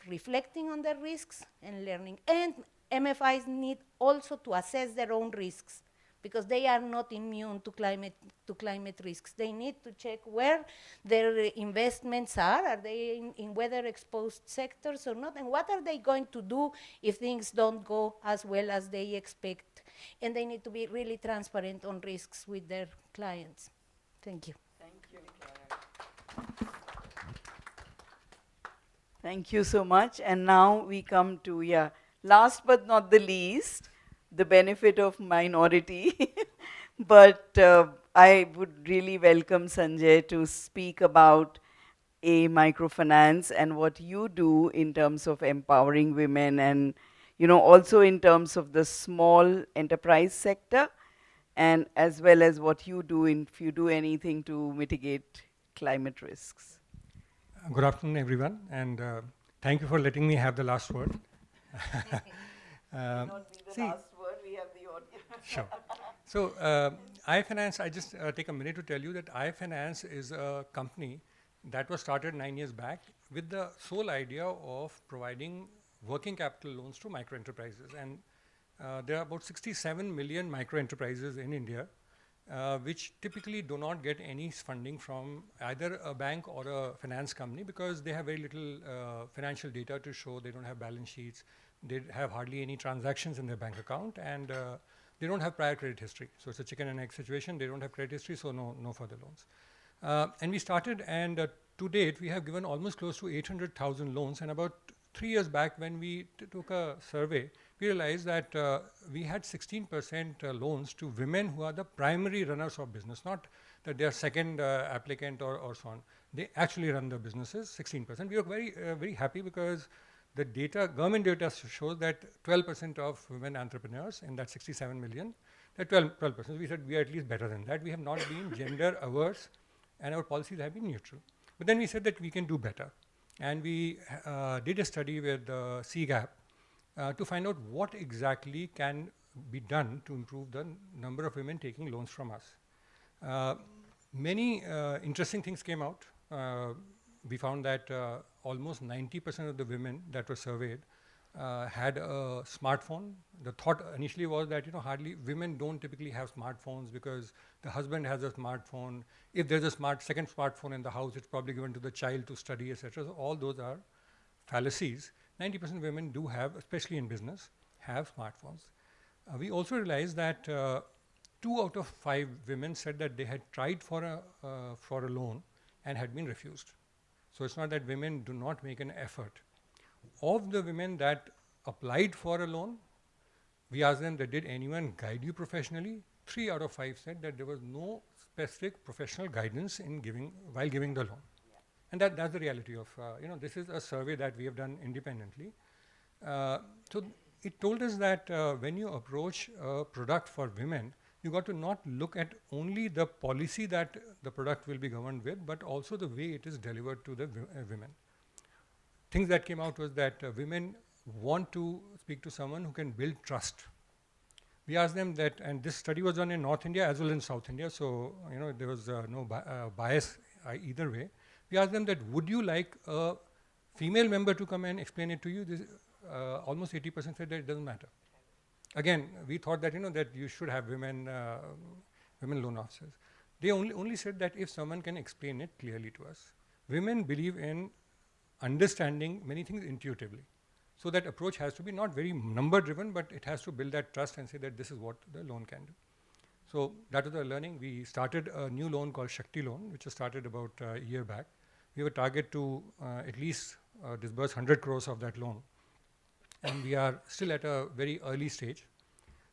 reflecting on their risks and learning. And MFIs need also to assess their own risks, because they are not immune to climate risks. They need to check where their investments are they in weather exposed sectors or not, and what are they going to do if things don't go as well as they expect. And they need to be really transparent on risks with their clients. Thank you. Thank you so much. And now we come to, last but not the least, the benefit of minority. But I would really welcome Sanjay to speak about a microfinance and what you do in terms of empowering women, and also in terms of the small enterprise sector. and as well as what you do, if you do anything to mitigate climate risks. Good afternoon, everyone, and thank you for letting me have the last word. Not be the see- last word, we have the audience. Sure. So, iFinance, I just take a minute to tell you that iFinance is a company that was started 9 years back with the sole idea of providing working capital loans to micro enterprises. And there are about 67 million micro enterprises in India, which typically do not get any funding from either a bank or a finance company because they have very little financial data to show. They don't have balance sheets. They have hardly any transactions in their bank account, and they don't have prior credit history. So it's a chicken and egg situation. They don't have credit history, so no further loans. And we started, and to date, we have given almost close to 800,000 loans. And about 3 years back, when we took a survey, we realized that we had 16% loans to women who are the primary runners of business, not that they are second applicant or so on. They actually run the businesses, 16%. We were very happy because the data, government data shows that 12% of women entrepreneurs in that 67 million, that 12%. We said we are at least better than that. We have not been gender averse, and our policies have been neutral. But then we said that we can do better. And we did a study with CGAP to find out what exactly can be done to improve the number of women taking loans from us. Many interesting things came out. We found that almost 90% of the women that were surveyed had a smartphone. The thought initially was that hardly women don't typically have smartphones because the husband has a smartphone. If there's a second smartphone in the house, it's probably given to the child to study, etc. So all those are fallacies. 90% of women do have, especially in business, have smartphones. We also realized that 2 out of 5 women said that they had tried for a loan and had been refused. So it's not that women do not make an effort. Of the women that applied for a loan, we asked them that did anyone guide you professionally? 3 out of 5 said that there was no specific professional guidance while giving the loan. And that's the reality of, this is a survey that we have done independently. So it told us that when you approach a product for women, you got to not look at only the policy that the product will be governed with, but also the way it is delivered to the women. Things that came out was that women want to speak to someone who can build trust. We asked them that, and this study was done in North India as well as in South India, so there was no bias either way. We asked them that, would you like a female member to come and explain it to you? Almost 80% said that it doesn't matter. Again, we thought that that you should have women loan officers. They only said that if someone can explain it clearly to us. Women believe in understanding many things intuitively. So that approach has to be not very number driven, but it has to build that trust and say that this is what the loan can do. So that was our learning. We started a new loan called Shakti Loan, which was started about a year back. We have a target to at least disburse 100 crores of that loan. And we are still at a very early stage.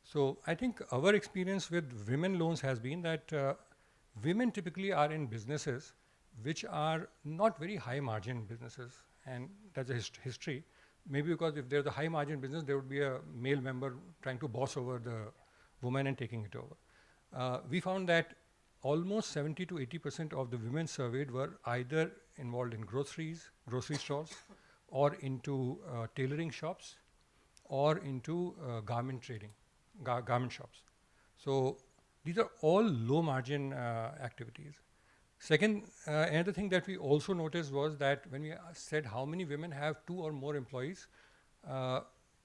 So I think our experience with women loans has been that women typically are in businesses which are not very high margin businesses. And that's a history. Maybe because if there's a high margin business, there would be a male member trying to boss over the woman and taking it over. We found that almost 70 to 80% of the women surveyed were either involved in grocery stores, or into tailoring shops, or into garment trading, garment shops. So these are all low margin activities. Second, another thing that we also noticed was that when we said how many women have 2 or more employees,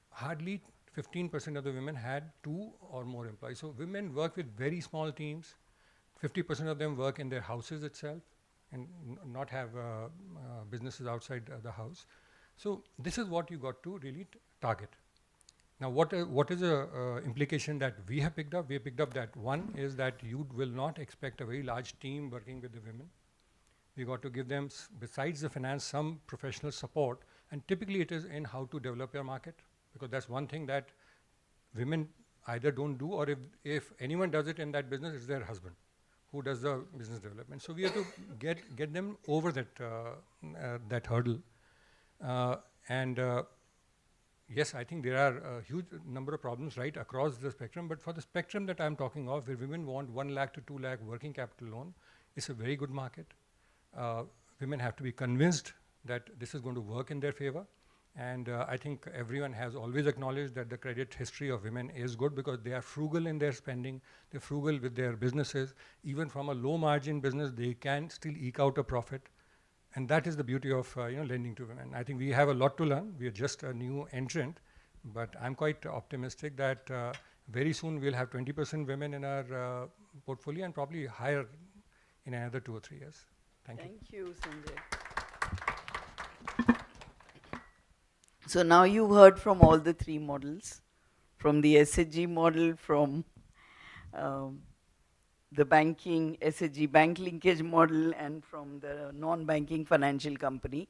hardly 15% of the women had 2 or more employees. So women work with very small teams. 50% of them work in their houses itself and not have businesses outside the house. So this is what you got to really target. Now, what is the implication that we have picked up? We have picked up that one is that you will not expect a very large team working with the women. We got to give them, besides the finance, some professional support, and typically it is in how to develop your market, because that's one thing that women either don't do, or if anyone does it in that business, it's their husband who does the business development. So we have to get them over that hurdle, and yes, I think there are a huge number of problems right across the spectrum, but for the spectrum that I'm talking of, where women want 1 lakh to 2 lakh working capital loan, it's a very good market. Women have to be convinced that this is going to work in their favor. And I think everyone has always acknowledged that the credit history of women is good because they are frugal in their spending, they're frugal with their businesses. Even from a low margin business, they can still eke out a profit. And that is the beauty of lending to women. I think we have a lot to learn. We are just a new entrant, but I'm quite optimistic that very soon we'll have 20% women in our portfolio and probably higher in another 2 or 3 years. Thank you. Thank you, Sanjay. So now you've heard from all the 3 models, from the SHG model, from um, the banking SHG bank linkage model, and from the non-banking financial company.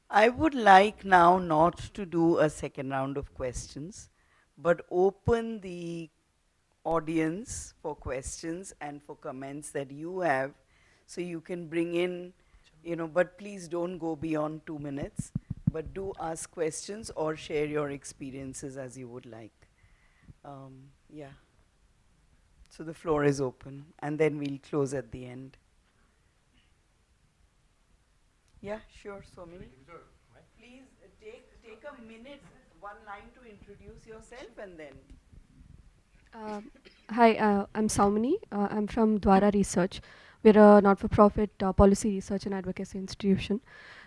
I would like now not to do a second round of questions, but open the audience for questions and for comments that you have. So you can bring in, but please don't go beyond 2 minutes, but do ask questions or share your experiences as you would like. Yeah. So the floor is open, and then we'll close at the end. Yeah, sure, Somini. Please take a minute, 1 line to introduce yourself, and then. Hi, I'm Saumini. I'm from Dwara Research. We're a not-for-profit policy research and advocacy institution.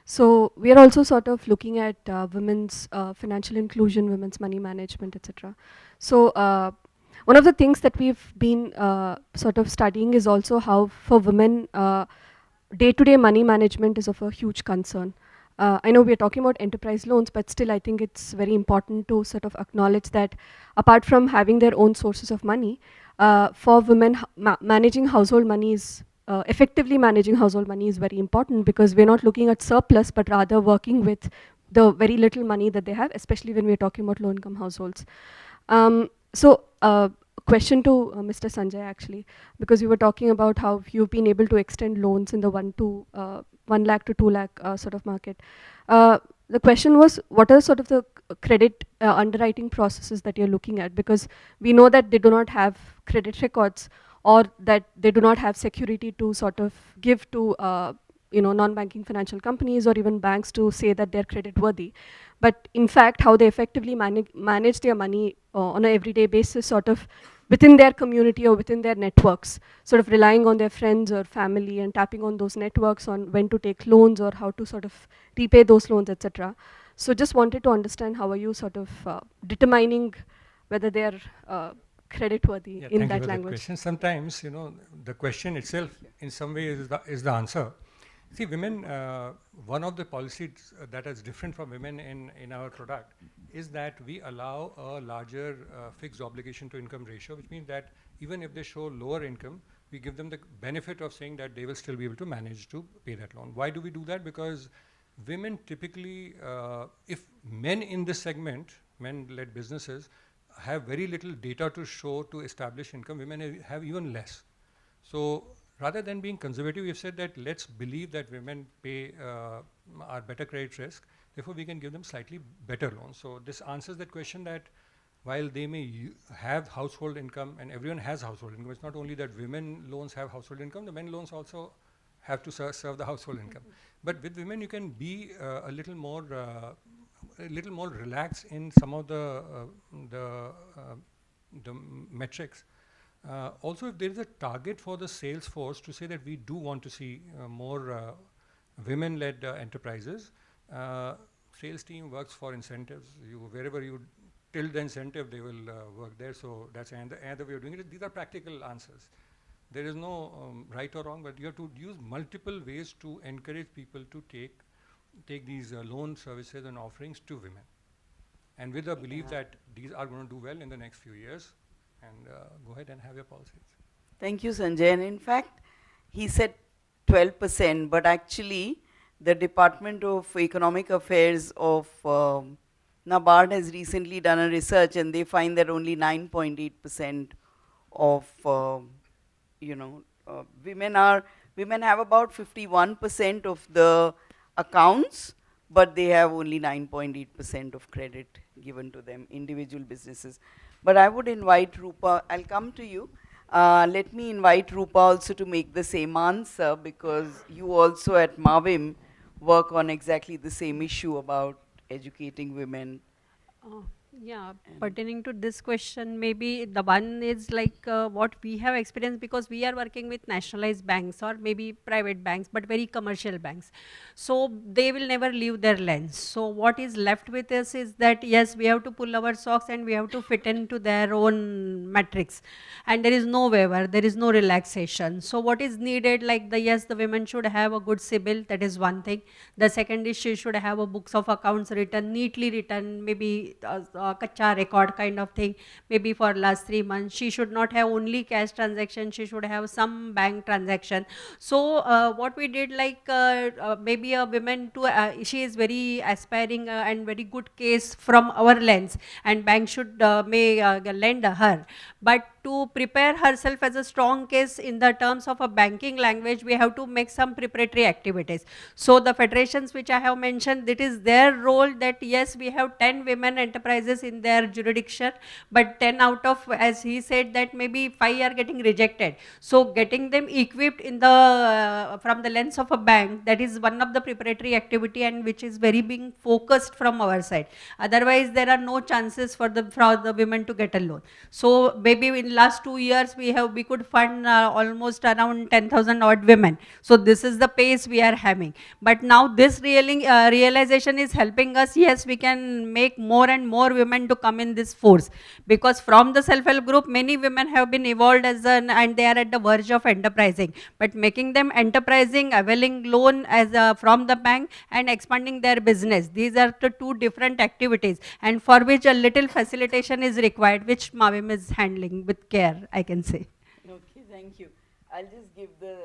So we are also sort of looking at women's financial inclusion, women's money management, etc. So one of the things that we've been sort of studying is also how for women day-to-day money management is of a huge concern. I know we're talking about enterprise loans, but still I think it's very important to sort of acknowledge that apart from having their own sources of money, for women, managing household money is, effectively managing household money is very important because we're not looking at surplus, but rather working with the very little money that they have, especially when we're talking about low-income households. Question to Mr. Sanjay actually, because you were talking about how you've been able to extend loans in the 1 lakh to 2 lakh sort of market. The question was, what are sort of the credit underwriting processes that you're looking at? Because we know that they do not have credit records or that they do not have security to sort of give to non-banking financial companies or even banks to say that they're credit worthy. But in fact, how they effectively manage their money on an everyday basis, sort of within their community or within their networks, sort of relying on their friends or family and tapping on those networks on when to take loans or how to sort of repay those loans, etc. So just wanted to understand how are you sort of determining whether they're credit worthy in that language. That question. Sometimes, the question itself in some way is the answer. See, women, one of the policies that is different from women in our product is that we allow a larger fixed obligation to income ratio, which means that even if they show lower income, we give them the benefit of saying that they will still be able to manage to pay that loan. Why do we do that? Because women typically, if men in this segment, men-led businesses, have very little data to show to establish income, women have even less. So rather than being conservative, we've said that let's believe that women are better credit risk, therefore we can give them slightly better loans. So this answers that question that while they may have household income, and everyone has household income, it's not only that women loans have household income, the men loans also have to serve the household income. But with women, you can be a little more relaxed in some of the metrics. Also, if there is a target for the sales force to say that we do want to see more women-led enterprises, sales team works for incentives. Wherever you tilt the incentive, they will work there. So that's another way of doing it. These are practical answers. There is no right or wrong, but you have to use multiple ways to encourage people to take these loan services and offerings to women. And with the belief that these are going to do well in the next few years, and go ahead and have your policies. Thank you, Sanjay. And in fact, he said 12%, but actually the Department of Economic Affairs of NABARD has recently done a research, and they find that only 9.8% of women have about 51% of the accounts, but they have only 9.8% of credit given to them, individual businesses. But I would invite Rupa, I'll come to you. Let me invite Rupa also to make the same answer, because you also at Mavim work on exactly the same issue about educating women. Uh, yeah, And pertaining to this question, maybe the one is like what we have experienced, because we are working with nationalized banks or maybe private banks, but very commercial banks. So they will never leave their lens. So what is left with us is that yes, we have to pull our socks and we have to fit into their own metrics. And there is no waiver, there is no relaxation. So what is needed, like the yes, the women should have a good CIBIL, that is one thing. The second is she should have a books of accounts written, neatly written, maybe a kacha record kind of thing, maybe for last 3 months. She should not have only cash transaction, she should have some bank transaction. So what we did, like maybe a woman to, she is very aspiring and very good case from our lens, and bank should may lend her. But to prepare herself as a strong case in the terms of a banking language, we have to make some preparatory activities. So the federations which I have mentioned, it is their role that yes, we have 10 women enterprises in their jurisdiction, but 10 out of, as he said, that maybe 5 are getting rejected. So getting them equipped in the, from the lens of a bank, that is one of the preparatory activity, and which is very being focused from our side. Otherwise, there are no chances for the women to get a loan. So maybe in last 2 years we could fund almost around 10,000 odd women. So this is the pace we are having. But now this realization is helping us. Yes, we can make more and more women to come in this force, because from the self-help group many women have been evolved as an, and they are at the verge of enterprising. But making them enterprising, availing loan as from the bank and expanding their business, these are the two different activities, and for which a little facilitation is required, which Mavim is handling with care, I can say. okay, thank you. I'll just give the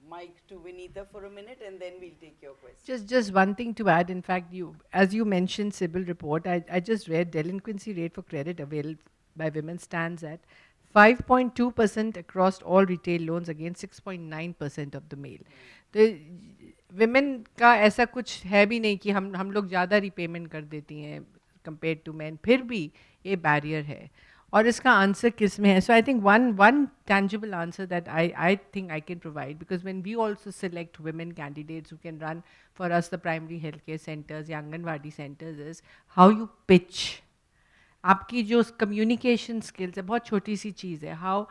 mic to Vinita for a minute, and then we'll take your question. Just one thing to add. In fact, as you mentioned, CIBIL report, I just read delinquency rate for credit availed by women stands at 5.2% across all retail loans against 6.9% of the male. तो women का ऐसा कुछ है भी नहीं कि हम लोग ज़्यादा repayment कर देती हैं compared to men, फिर भी ये barrier है. और इसका आंसर किस में है? So I think one tangible answer that I think I can provide, because when we also select women candidates who can run for us the primary healthcare centers या anganwadi centers, is how you pitch. आपकी जो communication skills है, बहुत छोटी सी चीज़ है. How,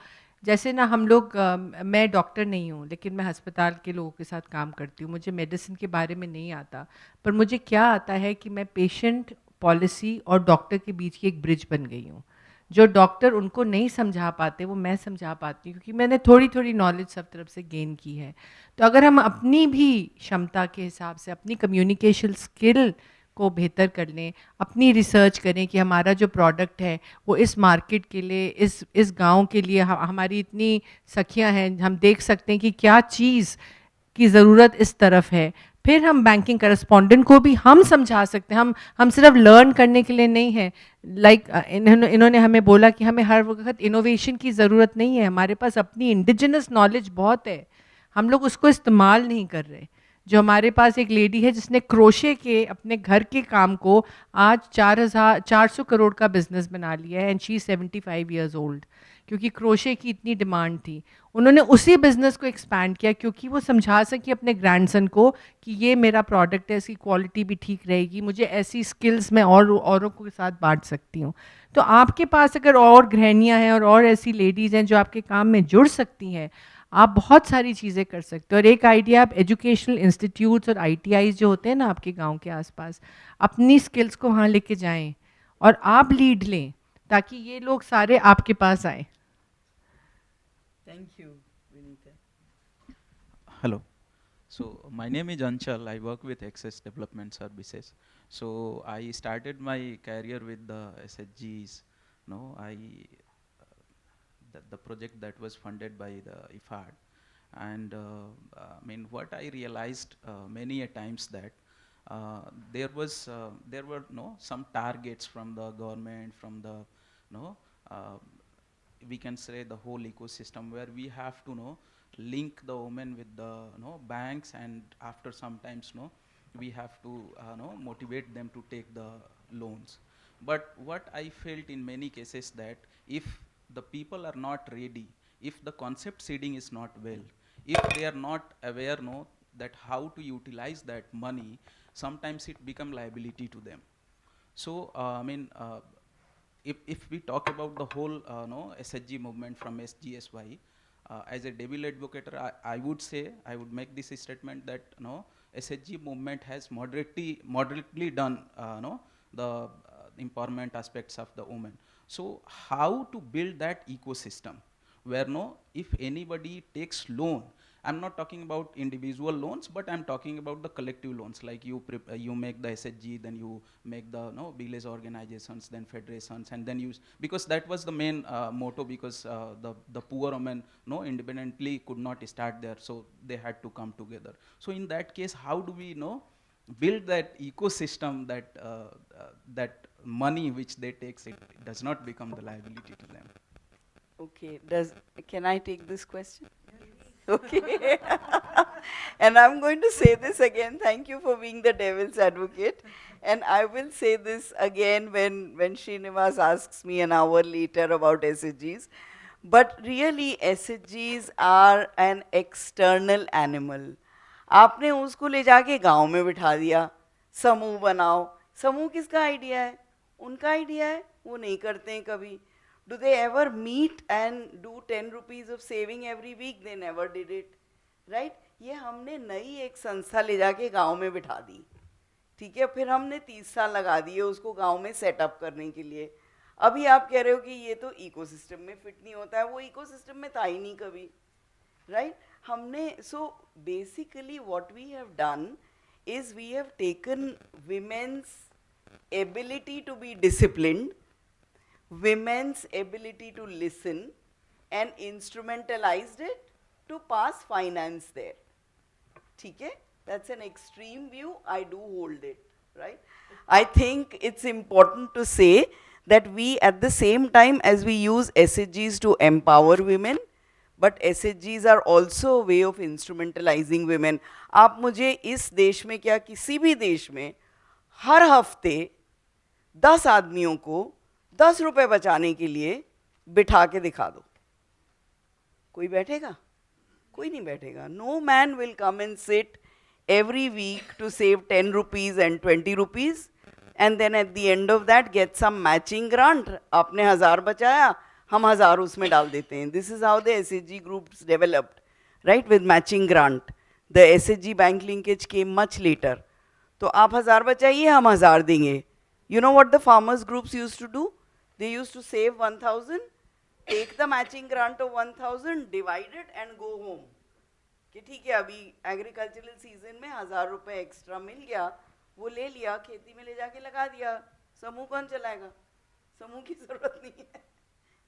जैसे ना हम लोग, मैं डॉक्टर नहीं हूँ लेकिन मैं अस्पताल के लोगों के साथ काम करती हूँ, मुझे मेडिसिन के बारे में नहीं आता, पर मुझे क्या आता है कि मैं पेशेंट, पॉलिसी और डॉक्टर के बीच की एक ब्रिज बन गई हूँ. जो डॉक्टर उनको नहीं समझा पाते वो मैं समझा पाती हूँ, क्योंकि मैंने थोड़ी थोड़ी नॉलेज सब तरफ से गेन की है. तो अगर हम अपनी भी क्षमता के हिसाब से अपनी कम्युनिकेशन स्किल को बेहतर कर लें, अपनी रिसर्च करें कि हमारा जो प्रोडक्ट है वो इस मार्केट के लिए, इस गांव के लिए, हमारी इतनी सखियां हैं, हम देख सकते हैं कि क्या चीज़ की ज़रूरत इस तरफ है, फिर हम बैंकिंग करस्पॉन्डेंट को भी हम समझा सकते हैं. हम सिर्फ लर्न करने के लिए नहीं है. लाइक इन्होंने हमें बोला कि हमें हर वक्त इनोवेशन की ज़रूरत नहीं है, हमारे पास अपनी इंडिजिनस नॉलेज बहुत है, हम लोग उसको इस्तेमाल नहीं कर रहे. जो हमारे पास एक लेडी है जिसने क्रोशे के अपने घर के काम को आज 400 करोड़ का बिजनेस बना लिया है, एंड शी 75 ईयर्स ओल्ड, क्योंकि क्रोशे की इतनी डिमांड थी. उन्होंने उसी बिज़नेस को एक्सपैंड किया क्योंकि वो समझा सकी अपने ग्रैंडसन को कि ये मेरा प्रोडक्ट है, इसकी क्वालिटी भी ठीक रहेगी, मुझे ऐसी स्किल्स मैं औरों के साथ बांट सकती हूँ. तो आपके पास अगर और गृहिणियाँ हैं और ऐसी लेडीज़ हैं जो आपके काम में जुड़ सकती हैं, आप बहुत सारी चीज़ें कर सकते हो. और एक आइडिया, आप एजुकेशनल इंस्टीट्यूट्स और आईटीआईज जो होते हैं ना आपके गांव के आसपास, अपनी स्किल्स को वहाँ लेके जाएं और आप लीड लें, ताकि ये लोग सारे आपके पास आए. Thank you, Vinita. Hello. So my name is Anchal. I work with Access Development Services. So I started my career with the SHGs. No, the project that was funded by the IFAD. And I mean, what I realized many a times that there were no some targets from the government, from the no uh, we can say the whole ecosystem, where we have to know link the women with the banks, and after sometimes we have to motivate them to take the loans. But what I felt in many cases that if the people are not ready, if the concept seeding is not well, if they are not aware that how to utilize that money, sometimes it become liability to them. So if we talk about the whole SHG movement from SGSY, as a devil advocate, I would say, I would make this statement that SHG movement has moderately done the empowerment aspects of the women. So how to build that ecosystem where if anybody takes loan, I'm not talking about individual loans, but I'm talking about the collective loans. Like you make the SHG, then you make the village organizations, then federations, and then because that was the main motto, because the poor women independently could not start there, so they had to come together. So in that case, how do we build that ecosystem that that money which they takes, it does not become the liability to them? Okay, can I take this question? Okay. And I'm going to say this again. Thank you for being the devil's advocate. And I will say this again when Srinivas asks me an hour later about SHGs. But really, SHGs are an external animal. आपने उसको ले जाके गांव में बिठा दिया, समूह बनाओ. समूह किसका आइडिया है? उनका आइडिया है, वो नहीं करते हैं कभी. Do they ever meet and do 10 rupees of saving every week? They never did it. Right? ये हमने नई एक संस्था ले जाके गांव में बिठा दी. ठीक है, फिर हमने 30 साल लगा दिए उसको गांव में सेटअप करने के लिए. अभी आप कह रहे हो कि ये तो इकोसिस्टम में फिट नहीं होता है, वो इकोसिस्टम में था ही नहीं कभी. राइट? हमने, so basically what we have done is we have taken women's ability to be disciplined, women's ability to listen, and instrumentalized it to pass finance there. ठीक है? That's an extreme view. I do hold it, right? I think it's important to say that we, at the same time as we use SHGs to empower women, but SHGs are also a way of instrumentalizing women. आप मुझे इस देश में क्या किसी भी देश में हर हफ्ते 10 आदमियों को 10 रुपए बचाने के लिए बिठा के दिखा दो, कोई बैठेगा? कोई नहीं बैठेगा. No man will come and sit every week to save 10 rupees and 20 rupees and then at the end of that get some matching grant. आपने 1000 बचाया, हम 1000 उसमें डाल देते हैं. This is how the SHG groups developed, right, with matching grant. The SHG bank linkage came much later. तो आप 1000 बचाइए, हम 1000 देंगे. You know what the farmers groups used to do? They used to save 1000, take the matching grant of 1000, divide it and go home. कि ठीक है, अभी agricultural season में 1000 रुपए एक्स्ट्रा मिल गया, वो ले लिया, खेती में ले जाके लगा दिया. समूह कौन चलाएगा? समूह की जरूरत नहीं है.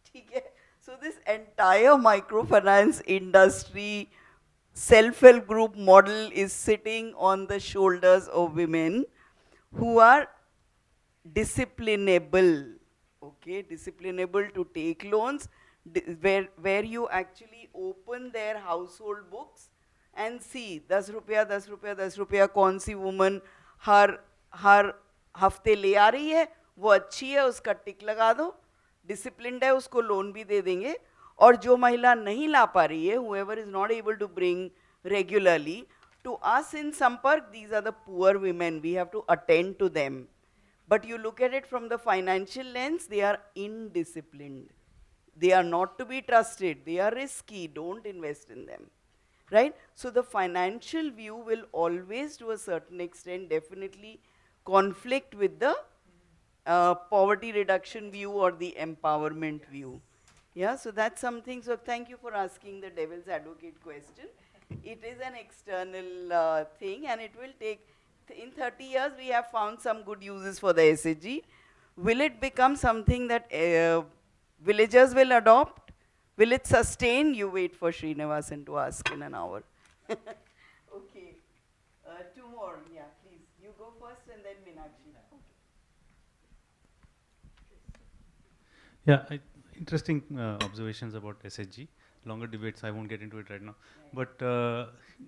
ठीक है? So this entire microfinance industry self-help group model is sitting on the shoulders of women who are disciplinable, okay, disciplinable to take loans, where you actually open their household books and see 10 रुपया 10 रुपया 10 रुपया कौन सी woman हर हफ्ते ले आ रही है, वो अच्छी है, उसका टिक लगा दो, डिसिप्लिन्ड है, उसको लोन भी दे देंगे. और जो महिला नहीं ला पा रही है, whoever is not able to bring regularly to us in Sampark, these are the poor women, we have to attend to them. But you look at it from the financial lens, they are indisciplined. They are not to be trusted. They are risky. Don't invest in them. Right? So the financial view will always, to a certain extent, definitely conflict with the poverty reduction view or the empowerment view. Yeah, so that's something. So thank you for asking the devil's advocate question. It is an external thing, and it will take, in 30 years, we have found some good uses for the SHG. Will it become something that villagers will adopt? Will it sustain? You wait for Srinivasan to ask in an hour. Okay. Two more. Yeah, please. You go first and then Meenakshi. Yeah, interesting observations about SHG. longer debates. I won't get into it right now. But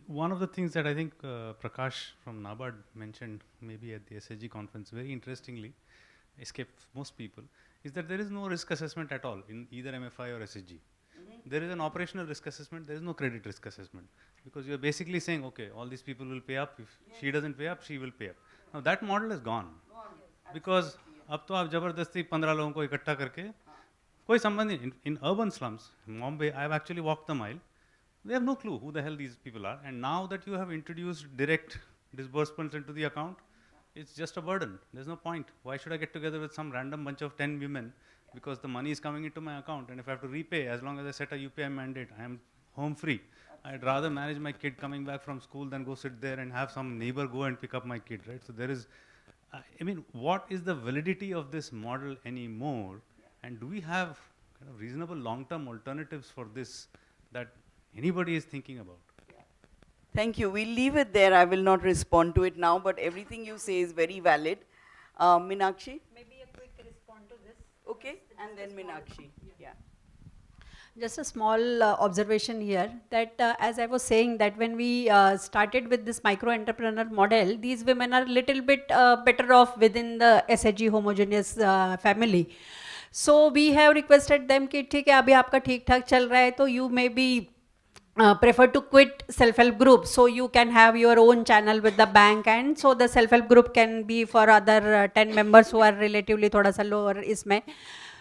one of the things that I think Prakash from NABARD mentioned maybe at the SSG conference very interestingly, escaped most people, is that there is no risk assessment at all in either MFI or SSG. There is an operational risk assessment, there is no credit risk assessment. Because you're basically saying, okay, all these people will pay up, if she doesn't pay up, she will pay up. Now that model is gone. Because अब तो आप जबरदस्ती 15 लोगों को इकट्ठा करके कोई संबंध नहीं. In urban slums, Mumbai, I have actually walked the mile. They have no clue who the hell these people are. And now that you have introduced direct disbursements into the account, it's just a burden. There's no point. Why should I get together with some random bunch of 10 women because the money is coming into my account, and if I have to repay, as long as I set a UPI mandate, I am home free. I'd rather manage my kid coming back from school than go sit there and have some neighbor go and pick up my kid, right? So there is, I mean, what is the validity of this model anymore? And do we have kind of reasonable long-term alternatives for this that anybody is thinking about? Thank you. We'll leave it there. I will not respond to it now, but everything you say is very valid. Meenakshi? Maybe a quick response to this. Okay, and then Meenakshi. Yeah. Just a small observation here that as I was saying that when we started with this micro entrepreneur model, these women are little bit better off within the SHG homogeneous family. So we have requested them कि ठीक है अभी आपका ठीक ठाक चल रहा है तो you may be prefer to quit self-help group, so you can have your own channel with the bank, and so the self-help group can be for other 10 members who are relatively thoda sa lower isme.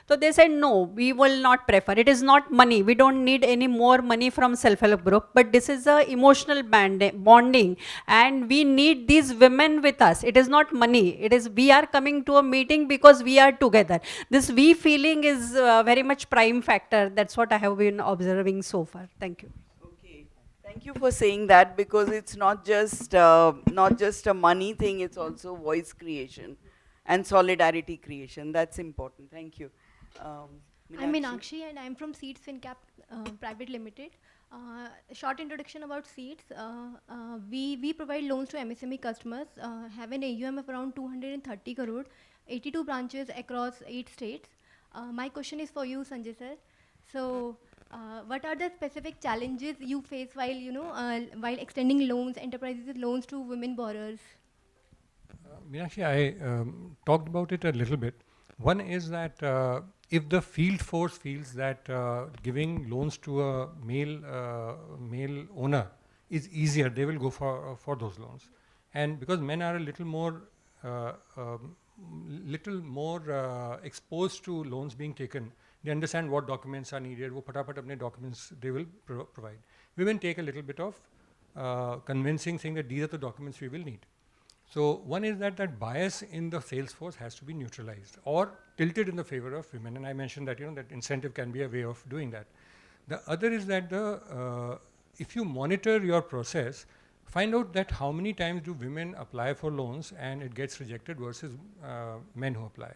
So they said no, we will not prefer. It is not money. We don't need any more money from self-help group, but this is a emotional bonding, and we need these women with us. It is not money. It is we are coming to a meeting because we are together. This we feeling is very much prime factor. That's what I have been observing so far. Thank you. Thank you for saying that, because it's not just a money thing, it's also voice creation and solidarity creation. That's important. Thank you. I'm Meenakshi and I'm from Seeds FinCap Private Limited. Short introduction about Seeds. We provide loans to MSME customers, have an AUM of around 230 crore, 82 branches across 8 states. My question is for you, Sanjay sir. So, what are the specific challenges you face while extending loans, enterprises loans to women borrowers? Meenakshi, I talked about it a little bit. One is that if the field force feels that giving loans to a male owner is easier, they will go for those loans. And because men are a little more exposed to loans being taken, they understand what documents are needed. वो फटाफट अपने documents they will provide. Women take a little bit of convincing, saying that these are the documents we will need. So one is that bias in the sales force has to be neutralized or tilted in the favor of women. And I mentioned that that incentive can be a way of doing that. The other is that if you monitor your process, find out that how many times do women apply for loans and it gets rejected versus men who apply.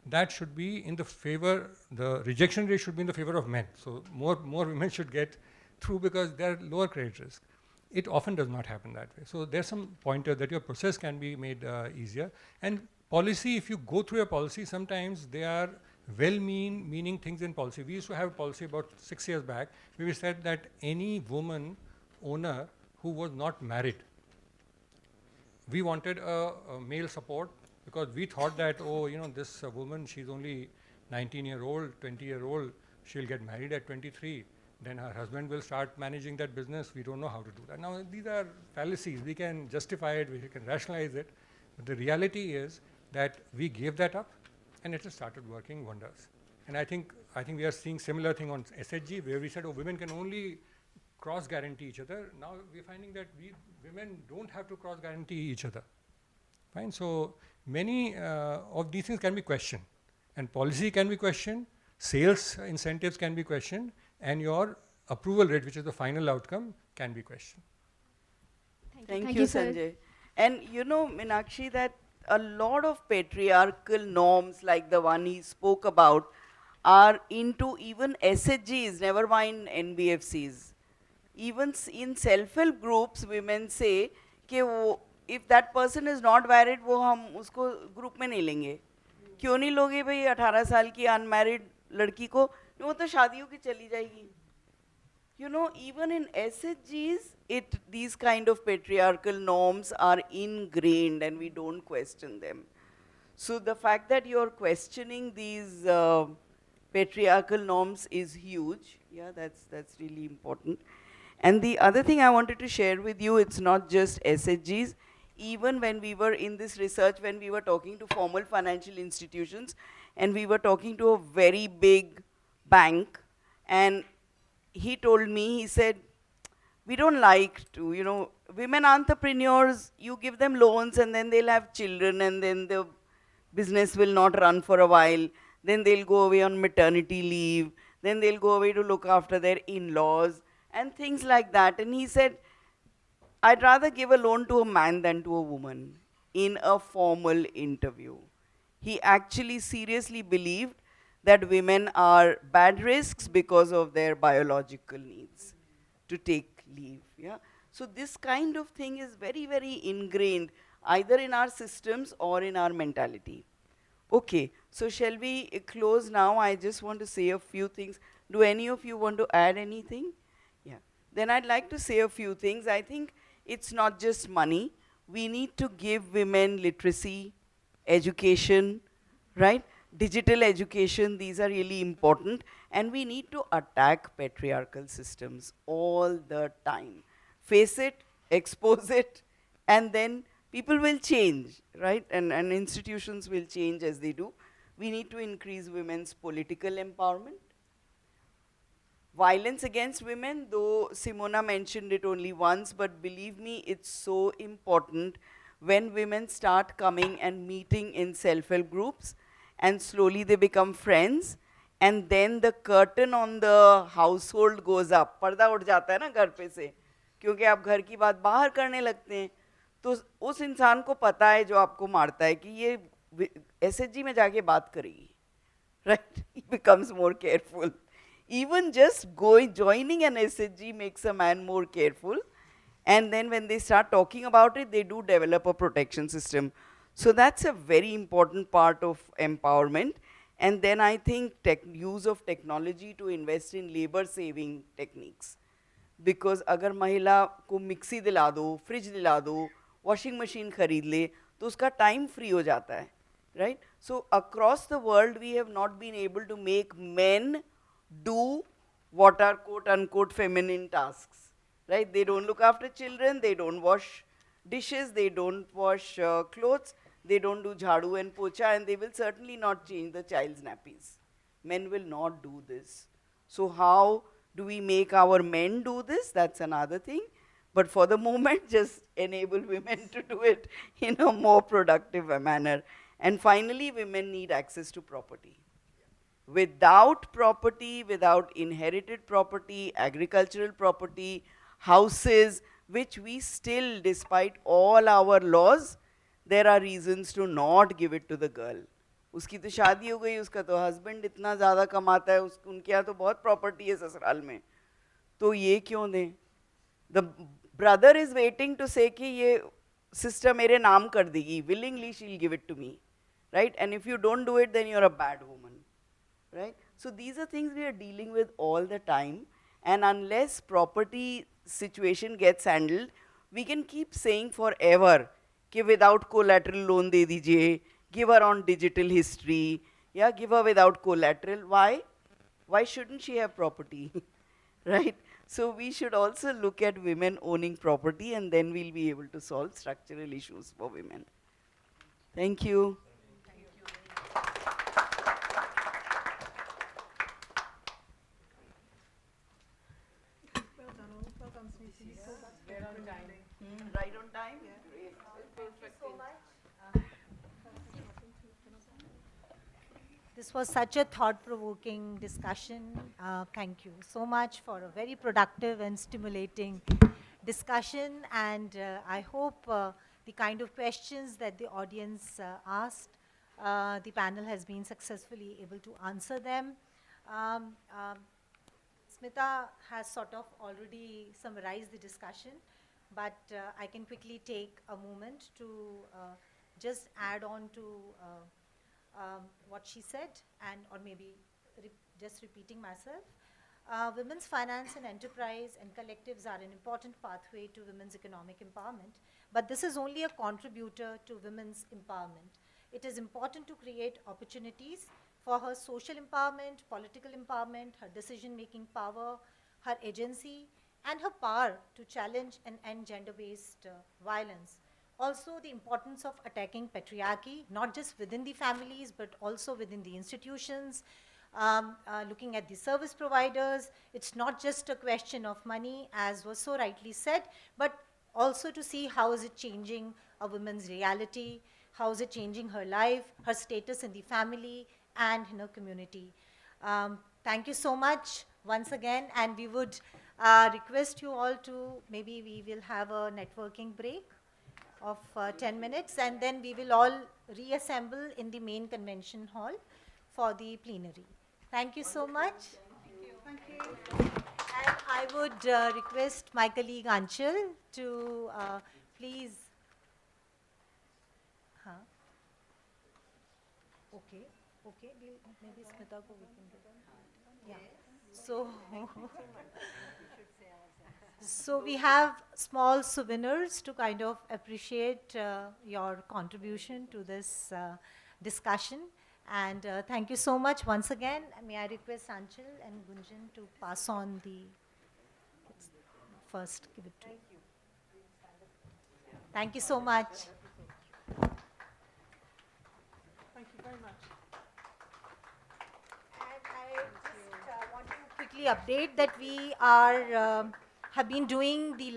That should be in the favor, the rejection rate should be in the favor of men. So more women should get through because they are lower credit risk. It often does not happen that way. So there's some pointer that your process can be made easier. And policy, if you go through a policy, sometimes they are well-meaning things in policy. We used to have a policy about 6 years back where we said that any woman owner who was not married, we wanted a male support because we thought that, this woman, she's only 19-year-old, 20-year-old, she'll get married at 23. Then her husband will start managing that business. We don't know how to do that. Now, these are fallacies. We can justify it, we can rationalize it. But the reality is that we gave that up and it has started working wonders. And I think we are seeing similar thing on SHG where we said, women can only cross-guarantee each other. Now we're finding that women don't have to cross-guarantee each other. Fine. So many of these things can be questioned. And policy can be questioned, sales incentives can be questioned, and your approval rate, which is the final outcome, can be questioned. Thank you, Sanjay. And Meenakshi, that a lot of patriarchal norms like the one he spoke about are into even SHGs, never mind NBFCs. Even in self-help groups, women say, if that person is not married, वो हम उसको group में नहीं लेंगे. क्यों नहीं लोगे भाई 18 साल की unmarried लड़की को? वो तो शादियों की चली जाएगी. you know, even in SHGs, these kind of patriarchal norms are ingrained and we don't question them. So the fact that you're questioning these patriarchal norms is huge. Yeah, that's really important. And the other thing I wanted to share with you, it's not just SHGs. Even when we were in this research, when we were talking to formal financial institutions, and we were talking to a very big bank, and he told me, he said, we don't like to, you know, women entrepreneurs, you give them loans and then they'll have children and then the business will not run for a while. Then they'll go away on maternity leave. Then they'll go away to look after their in-laws and things like that. And he said, I'd rather give a loan to a man than to a woman in a formal interview. He actually seriously believed that women are bad risks because of their biological needs to take leave. Yeah? So this kind of thing is very, very ingrained either in our systems or in our mentality. Okay, so shall we close now? I just want to say a few things. Do any of you want to add anything? Yeah. Then I'd like to say a few things. I think it's not just money. We need to give women literacy, education, right? Digital education, these are really important. And we need to attack patriarchal systems all the time. Face it, expose it, and then people will change, right? And institutions will change as they do. We need to increase women's political empowerment. Violence against women, though Simona mentioned it only once, but believe me, it's so important when women start coming and meeting in self-help groups and slowly they become friends and then the curtain on the household goes up. पर्दा उठ जाता है ना घर पे से, क्योंकि आप घर की बात बाहर करने लगते हैं, तो उस इंसान को पता है जो आपको मारता है कि ये एसएचजी में जाके बात करेगी, right? He becomes more careful. Even just joining an SHG makes a man more careful. And then when they start talking about it, they do develop a protection system. So that's a very important part of empowerment. And then I think use of technology to invest in labor saving techniques. Because अगर महिला को mixie दिला दो, fridge दिला दो, washing machine खरीद ले, तो उसका time free हो जाता है, right? So across the world, we have not been able to make men do what are quote unquote feminine tasks, right? They don't look after children, they don't wash dishes, they don't wash clothes, they don't do jhadu and pocha, and they will certainly not change the child's nappies. Men will not do this. So how do we make our men do this? That's another thing. But for the moment, just enable women to do it in a more productive manner. And finally, women need access to property. Without property, without inherited property, agricultural property, houses, which we still, despite all our laws, there are reasons to not give it to the girl. उसकी तो शादी हो गई, उसका तो husband इतना ज़्यादा कमाता है, उनके यहाँ तो बहुत प्रॉपर्टी है ससुराल में, तो ये क्यों दें? The brother is waiting to say कि ये sister मेरे नाम कर देगी, willingly she'll give it to me, right? And if you don't do it, then you're a bad woman. Right? So these are things we are dealing with all the time, and unless property situation gets handled, we can keep saying forever कि without collateral loan दे दीजिए, give her on digital history, yeah, give her without collateral. Why? Why shouldn't she have property? Right? So we should also look at women owning property, and then we'll be able to solve structural issues for women. Thank you. Right on time? Yeah. Great. Thank you so much. This was such a thought-provoking discussion. Thank you so much for a very productive and stimulating discussion. And I hope the kind of questions that the audience asked, the panel has been successfully able to answer them. Smita has sort of already summarized the discussion, but I can quickly take a moment to just add on to what she said, and or maybe just repeating myself. Women's finance and enterprise and collectives are an important pathway to women's economic empowerment, but this is only a contributor to women's empowerment. It is important to create opportunities for her social empowerment, political empowerment, her decision-making power, her agency, and her power to challenge and end gender-based violence. Also, the importance of attacking patriarchy, not just within the families, but also within the institutions, looking at the service providers. It's not just a question of money, as was so rightly said, but also to see how is it changing a woman's reality, how is it changing her life, her status in the family, and in her community. Thank you so much once again, and we would request you all to, maybe we will have a networking break of 10 minutes, and then we will all reassemble in the main convention hall for the plenary. Thank you so much. Thank you. And I would request my colleague Anchal to please. Huh? Okay, okay. Maybe Smita ko we can do. Yeah. So, so we have small souvenirs to kind of appreciate your contribution to this discussion. And thank you so much once again. May I request Anchal and Gunjan to pass on the first, give it to you. Thank you so much. Thank you very much. And I just want to quickly update that we are have been doing the